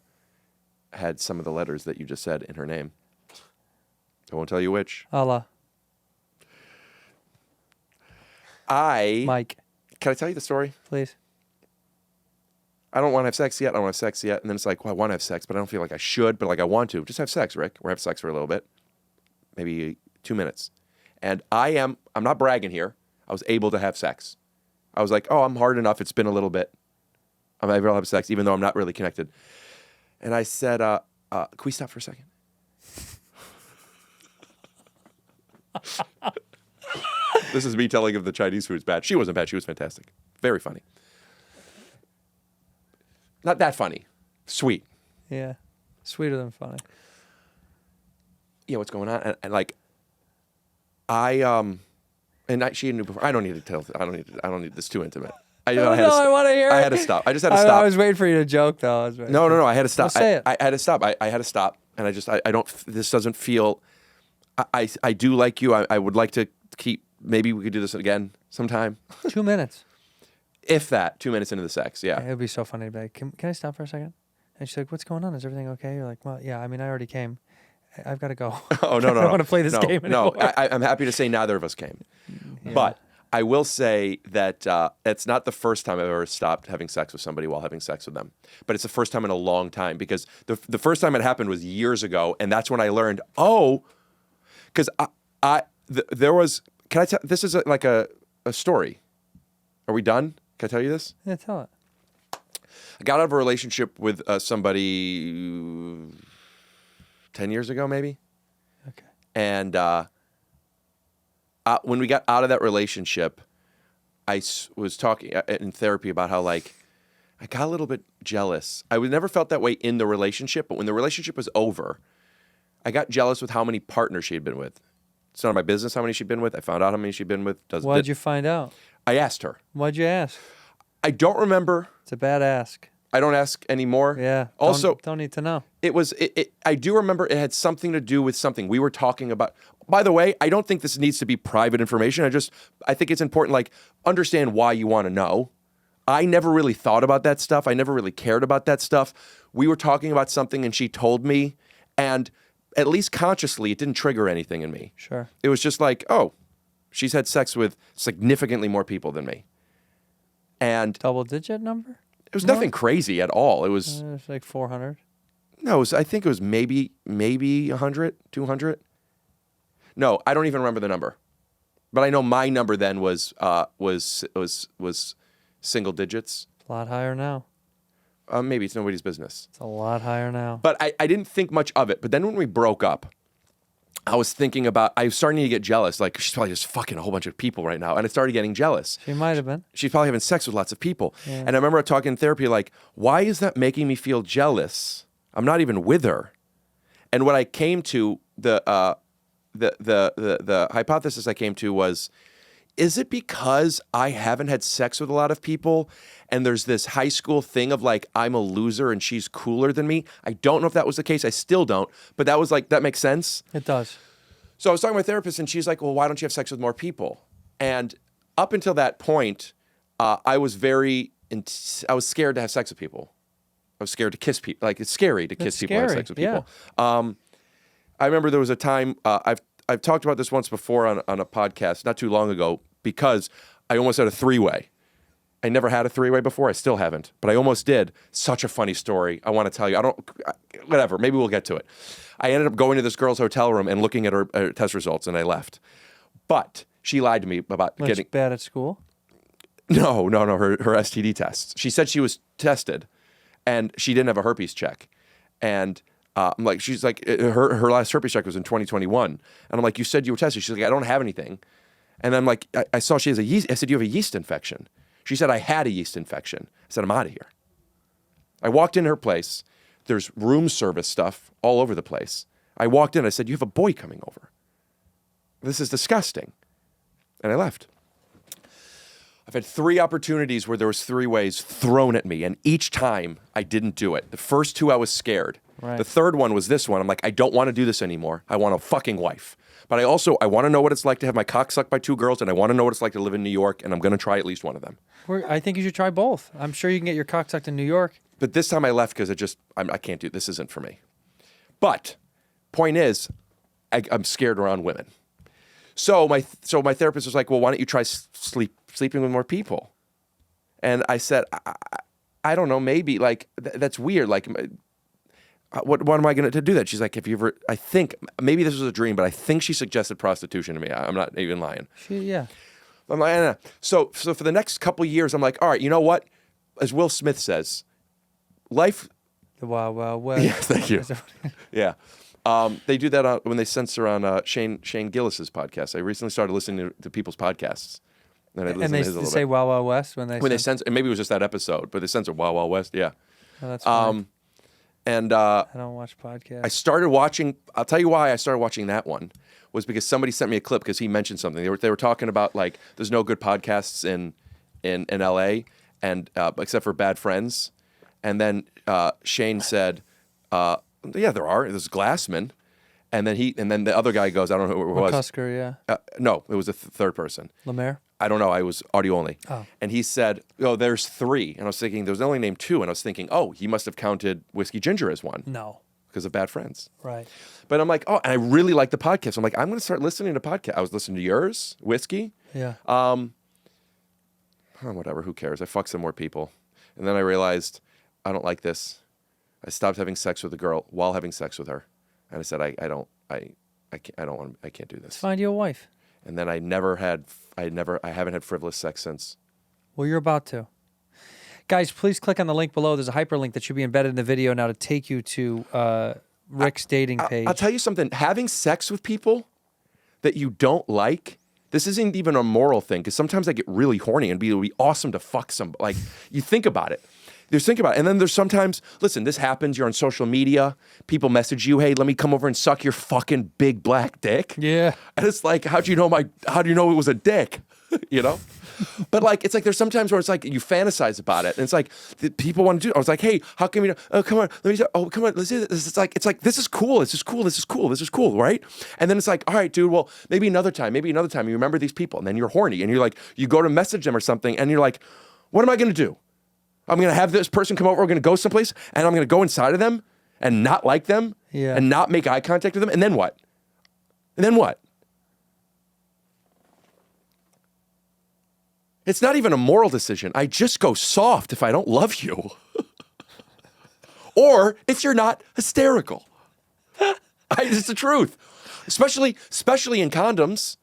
had some of the letters that you just said in her name. I won't tell you which. Allah. Mike. Can I tell you the story? Please. I don't want to have sex yet. I don't want to have sex yet. And then it's like, well, I want to have sex, but I don't feel like I should, but like I want to. Just have sex, Rick. We're have sex for a little bit. Maybe 2 minutes. And I'm not bragging here. I was able to have sex. I was like, oh, I'm hard enough. It's been a little bit. I'm able to have sex, even though I'm not really connected. And I said, can we stop for a second? This is me telling if the Chinese food's bad. She wasn't bad. She was fantastic. Very funny. Not that funny. Sweet. Yeah. Sweeter than funny. Yeah, what's going on? And like, she knew before. I don't need to tell. I don't need this too intimate. I want to hear it. I had to stop. I just had to stop. I was waiting for you to joke, though. No. I had to stop. Well, say it. I had to stop. I had to stop. And I don't. This doesn't feel. I do like you. I would like to keep. Maybe we could do this again sometime. 2 minutes. If that, 2 minutes into the sex, yeah. It would be so funny to be like, can I stop for a second? And she's like, what's going on? Is everything okay? You're like, well, yeah, I mean, I already came. I've got to go. Oh, no. I don't want to play this game anymore. No, I'm happy to say neither of us came. Yeah. But I will say that it's not the first time I've ever stopped having sex with somebody while having sex with them. But it's the first time in a long time because the first time it happened was years ago. And that's when I learned, because there was, can I tell, this is like a story. Are we done? Can I tell you this? Yeah, tell it. I got out of a relationship with somebody 10 years ago, maybe. Okay. And when we got out of that relationship, I was talking in therapy about how, like, I got a little bit jealous. I never felt that way in the relationship, but when the relationship was over, I got jealous with how many partners she had been with. It's none of my business how many she'd been with. I found out how many she'd been with. Why'd you find out? I asked her. Why'd you ask? I don't remember. It's a bad ask. I don't ask anymore. Yeah. Also, don't need to know. It was. I do remember it had something to do with something we were talking about. By the way, I don't think this needs to be private information. I think it's important. Like, understand why you want to know. I never really thought about that stuff. I never really cared about that stuff. We were talking about something, and she told me, and at least consciously, it didn't trigger anything in me. Sure. It was just like, oh, she's had sex with significantly more people than me, and double-digit number. It was nothing crazy at all. It was like 400. No, I think it was maybe 100, 200. No, I don't even remember the number, but I know my number then was single digits. A lot higher now. Maybe it's nobody's business. It's a lot higher now. But I didn't think much of it. But then when we broke up, I was starting to get jealous. Like, she's probably just fucking a whole bunch of people right now. And I started getting jealous. She might have been. She's probably having sex with lots of people. Yeah. And I remember talking in therapy, like, why is that making me feel jealous? I'm not even with her. And what I came to, the hypothesis I came to was, is it because I haven't had sex with a lot of people and there's this high school thing of like, I'm a loser and she's cooler than me? I don't know if that was the case. I still don't. But that was like, that makes sense. It does. So I was talking to my therapist and she's like, well, why don't you have sex with more people? And up until that point, I was scared to have sex with people. I was scared to kiss people. Like, it's scary to kiss people and have sex with people. Yeah. I remember there was a time, I've talked about this once before on a podcast not too long ago, because I almost had a three-way. I never had a three-way before. I still haven't, but I almost did. Such a funny story. I want to tell you. Whatever. Maybe we'll get to it. I ended up going to this girl's hotel room and looking at her test results, and I left. But she lied to me about getting bad at school. No. Her STD tests. She said she was tested, and she didn't have a herpes check, and. I'm like, she's like, her last herpes check was in 2021. And I'm like, you said you were tested. She's like, I don't have anything. And I'm like, I saw she has a yeast. I said, you have a yeast infection. She said, I had a yeast infection. I said, I'm out of here. I walked in her place. There's room service stuff all over the place. I walked in. I said, you have a boy coming over. This is disgusting. And I left. I've had 3 opportunities where there was 3 ways thrown at me. And each time I didn't do it. The first 2, I was scared. Right. The third one was this one. I'm like, I don't want to do this anymore. I want a fucking wife. But I want to know what it's like to have my cock sucked by 2 girls, and I want to know what it's like to live in New York, and I'm going to try at least one of them. I think you should try both. I'm sure you can get your cock sucked in New York. But this time I left because I can't do this. Isn't for me. But point is, I'm scared around women. So my therapist was like, well, why don't you try sleeping with more people? And I said, I don't know, maybe, like, that's weird. Like, what am I going to do that? She's like, have you ever, I think, maybe this was a dream, but I think she suggested prostitution to me. I'm not even lying. Yeah. I'm like, nah. So for the next couple of years, I'm like, all right, you know what? As Will Smith says, life. The Wild Wild West. Yeah, thank you. Yeah. They do that when they censor on Shane Gillis's podcast. I recently started listening to people's podcasts. And they say Wild Wild West when they censor. And maybe it was just that episode, but they censor Wild Wild West. Yeah. Oh, that's fine. And I don't watch podcasts. I started watching. I'll tell you why I started watching that one was because somebody sent me a clip because he mentioned something. They were talking about, like, there's no good podcasts in LA, and except for Bad Friends. And then Shane said, yeah, there are. There's Glassman. And then the other guy goes, I don't know who it was. McCusker, yeah. No, it was a third person. Lemaire? I don't know. I was audio only. Oh. And he said, oh, there's 3. And I was thinking, there's only named 2. And I was thinking, oh, he must have counted Whiskey Ginger as one. No. Because of Bad Friends. Right. But I'm like, oh, and I really like the podcast. I'm like, I'm going to start listening to podcasts. I was listening to yours, Whiskey. Yeah. Whatever, who cares? I fucked some more people. And then I realized, I don't like this. I stopped having sex with a girl while having sex with her. And I said, I can't do this. Find you a wife. And then I haven't had frivolous sex since. Well, you're about to. Guys, please click on the link below. There's a hyperlink that should be embedded in the video now to take you to Rick's dating page. I'll tell you something. Having sex with people that you don't like, this isn't even a moral thing, because sometimes I get really horny and it would be awesome to fuck somebody. Like, you think about it. And then there's sometimes, listen, this happens, you're on social media, people message you, hey, let me come over and suck your fucking big black dick. Yeah. And it's like, how do you know it was a dick? You know? But, like, it's like there's sometimes where it's like you fantasize about it, and it's like people want to do it. I was like, hey, how come you don't? Oh, come on, let me. Oh, come on, let's do this. It's like this is cool. This is cool, right? And then it's like, all right, dude. Well, maybe another time. You remember these people, and then you're horny, and you're like, you go to message them or something, and you're like, what am I going to do? I'm going to have this person come over. We're going to go someplace, and I'm going to go inside of them and not like them, and not make eye contact with them, and then what? It's not even a moral decision. I just go soft if I don't love you. Or if you're not hysterical. It's the truth. Especially in condoms.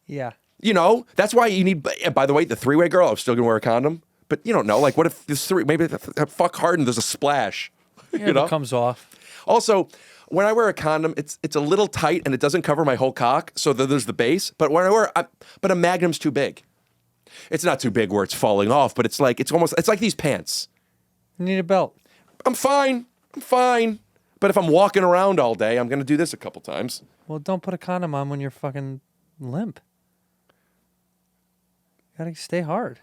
Yeah. You know, that's why you need, by the way, the 3-way girl, I'm still going to wear a condom. But you don't know. Like, what if this 3, maybe fuck hard and there's a splash? Yeah, you know? it comes off. Also, when I wear a condom, it's a little tight and it doesn't cover my whole cock, so there's the base. But when but a Magnum's too big. It's not too big where it's falling off, but it's like these pants. You need a belt. I'm fine. But if I'm walking around all day, I'm gonna do this a couple times. Well, don't put a condom on when you're fucking limp. You gotta stay hard.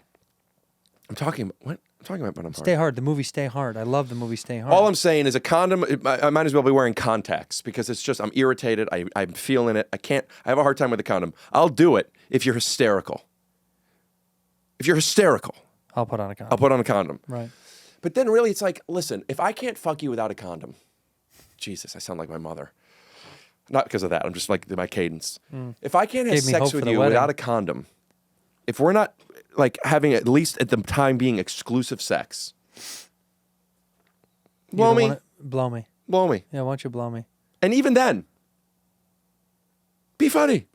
I'm talking about what? I'm talking about when I'm Stay Hard. The movie Stay Hard. I love the movie Stay Hard. All I'm saying is a condom, I might as well be wearing contacts because it's just, I'm irritated. I'm feeling it. I have a hard time with a condom. I'll do it if you're hysterical. If you're hysterical. I'll put on a condom. I'll put on a condom. Right. But then really it's like, listen, if I can't fuck you without a condom, Jesus, I sound like my mother. Not because of that. I'm just like my cadence. If I can't have Gave me sex hope with for the you wedding. without a condom, if we're not like having at least at the time being exclusive sex, blow me. Blow me. Blow me. Yeah, why don't you blow me? And even then, be funny.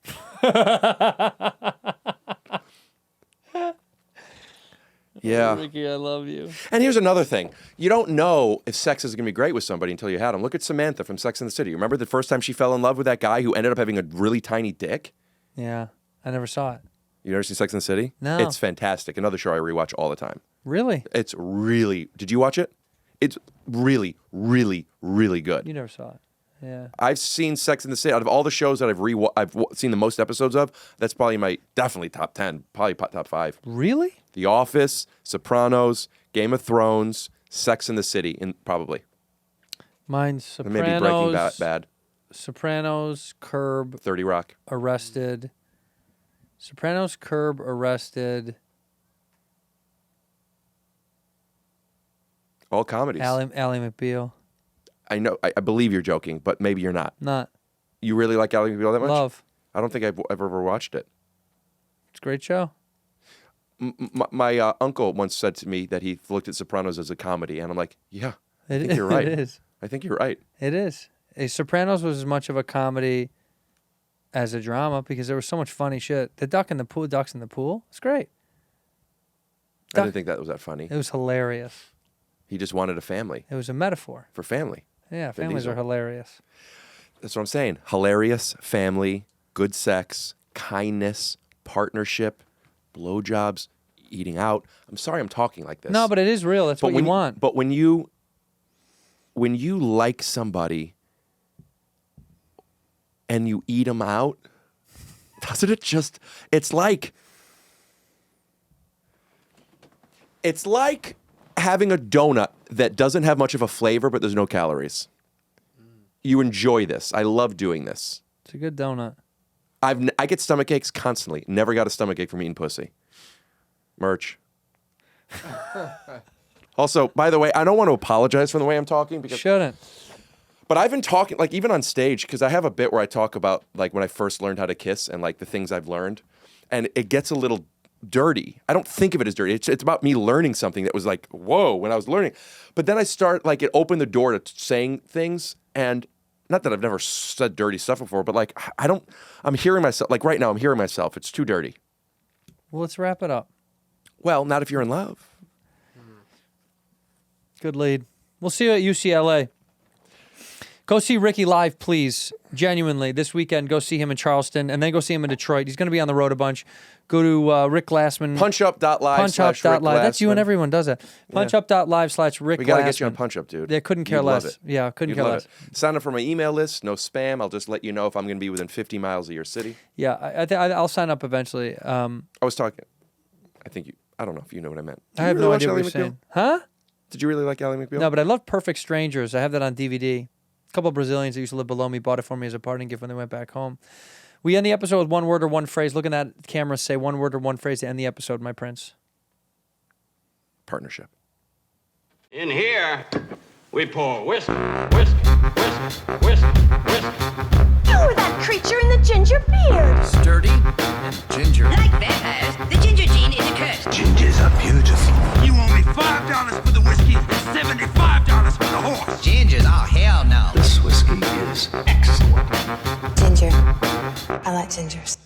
Yeah. Ricky, I love you. And here's another thing. You don't know if sex is going to be great with somebody until you had them. Look at Samantha from Sex and the City. Remember the first time she fell in love with that guy who ended up having a really tiny dick? Yeah, I never saw it. You never seen Sex and the City? No. It's fantastic. Another show I rewatch all the time. Really? It's really... Did you watch it? It's really, really, really good. You never saw it. Yeah. I've seen Sex and the City. Out of all the shows that I've seen the most episodes of, that's probably my definitely top 10, probably top 5. Really? The Office, Sopranos, Game of Thrones, Sex and the City, probably. Mine's Sopranos. Maybe Breaking Bad. Sopranos, Curb, 30 Rock. Arrested. Sopranos, Curb, Arrested. All comedies. Ally McBeal. I know. I believe you're joking, but maybe you're not. Not. You really like Ally McBeal that much? Love. I don't think I've ever watched it. It's a great show. My uncle once said to me that he looked at Sopranos as a comedy, and I'm like, yeah, I think you're right. It is. I think you're right. It is. Sopranos was as much of a comedy as a drama because there was so much funny shit. The ducks in the pool. It's great. I didn't think that was that funny. It was hilarious. He just wanted a family. It was a metaphor. For family. Yeah, Vin families Diesel. are hilarious. That's what I'm saying. Hilarious, family, good sex, kindness, partnership, blowjobs, eating out. I'm sorry I'm talking like this. No, but it is real. That's what you want. But when you like somebody and you eat them out, doesn't it just... It's like having a donut that doesn't have much of a flavor, but there's no calories. You enjoy this. I love doing this. It's a good donut. I get stomach aches constantly. Never got a stomach ache from eating pussy. Merch. Also, by the way, I don't want to apologize for the way I'm talking because Shouldn't. But I've been talking, like, even on stage, because I have a bit where I talk about, like, when I first learned how to kiss and, like, the things I've learned. And it gets a little dirty. I don't think of it as dirty. It's about me learning something that was like, whoa, when I was learning. But then I start, like, it opened the door to saying things. And not that I've never said dirty stuff before, but, like, I'm hearing myself. Like, right now, I'm hearing myself. It's too dirty. Well, let's wrap it up. Well, not if you're in love. Good lead. We'll see you at UCLA. Go see Ricky live, please. Genuinely. This weekend, go see him in Charleston, and then go see him in Detroit. He's going to be on the road a bunch. Go to Rick Glassman. Punchup.live/Rick Punchup.live. That's you and everyone does that. Punchup.live/Rick Glassman. We got to get you on Punchup, dude. They couldn't care You'd love less. it. Yeah, couldn't You'd care love less. it. Sign up for my email list. No spam. I'll just let you know if I'm going to be within 50 miles of your city. Yeah, I'll sign up eventually. I was talking. I don't know if you know what I meant. I have no idea what you're saying. Huh? Did you really like Ally McBeal? No, but I love Perfect Strangers. I have that on DVD. A couple of Brazilians that used to live below me bought it for me as a parting gift when they went back home. We end the episode with one word or one phrase. Look in that camera, say one word or one phrase to end the episode, my prince. Partnership. In here, we pour whisk, whisk, whisk, whisk, whisk. You were that creature in the ginger beard. Sturdy and ginger. Like vampires, the ginger gene is a curse. Gingers are beautiful. You owe me $5 for the whiskey and $75 for the horse. Gingers? Oh, hell no. This whiskey is excellent. Ginger. I like gingers.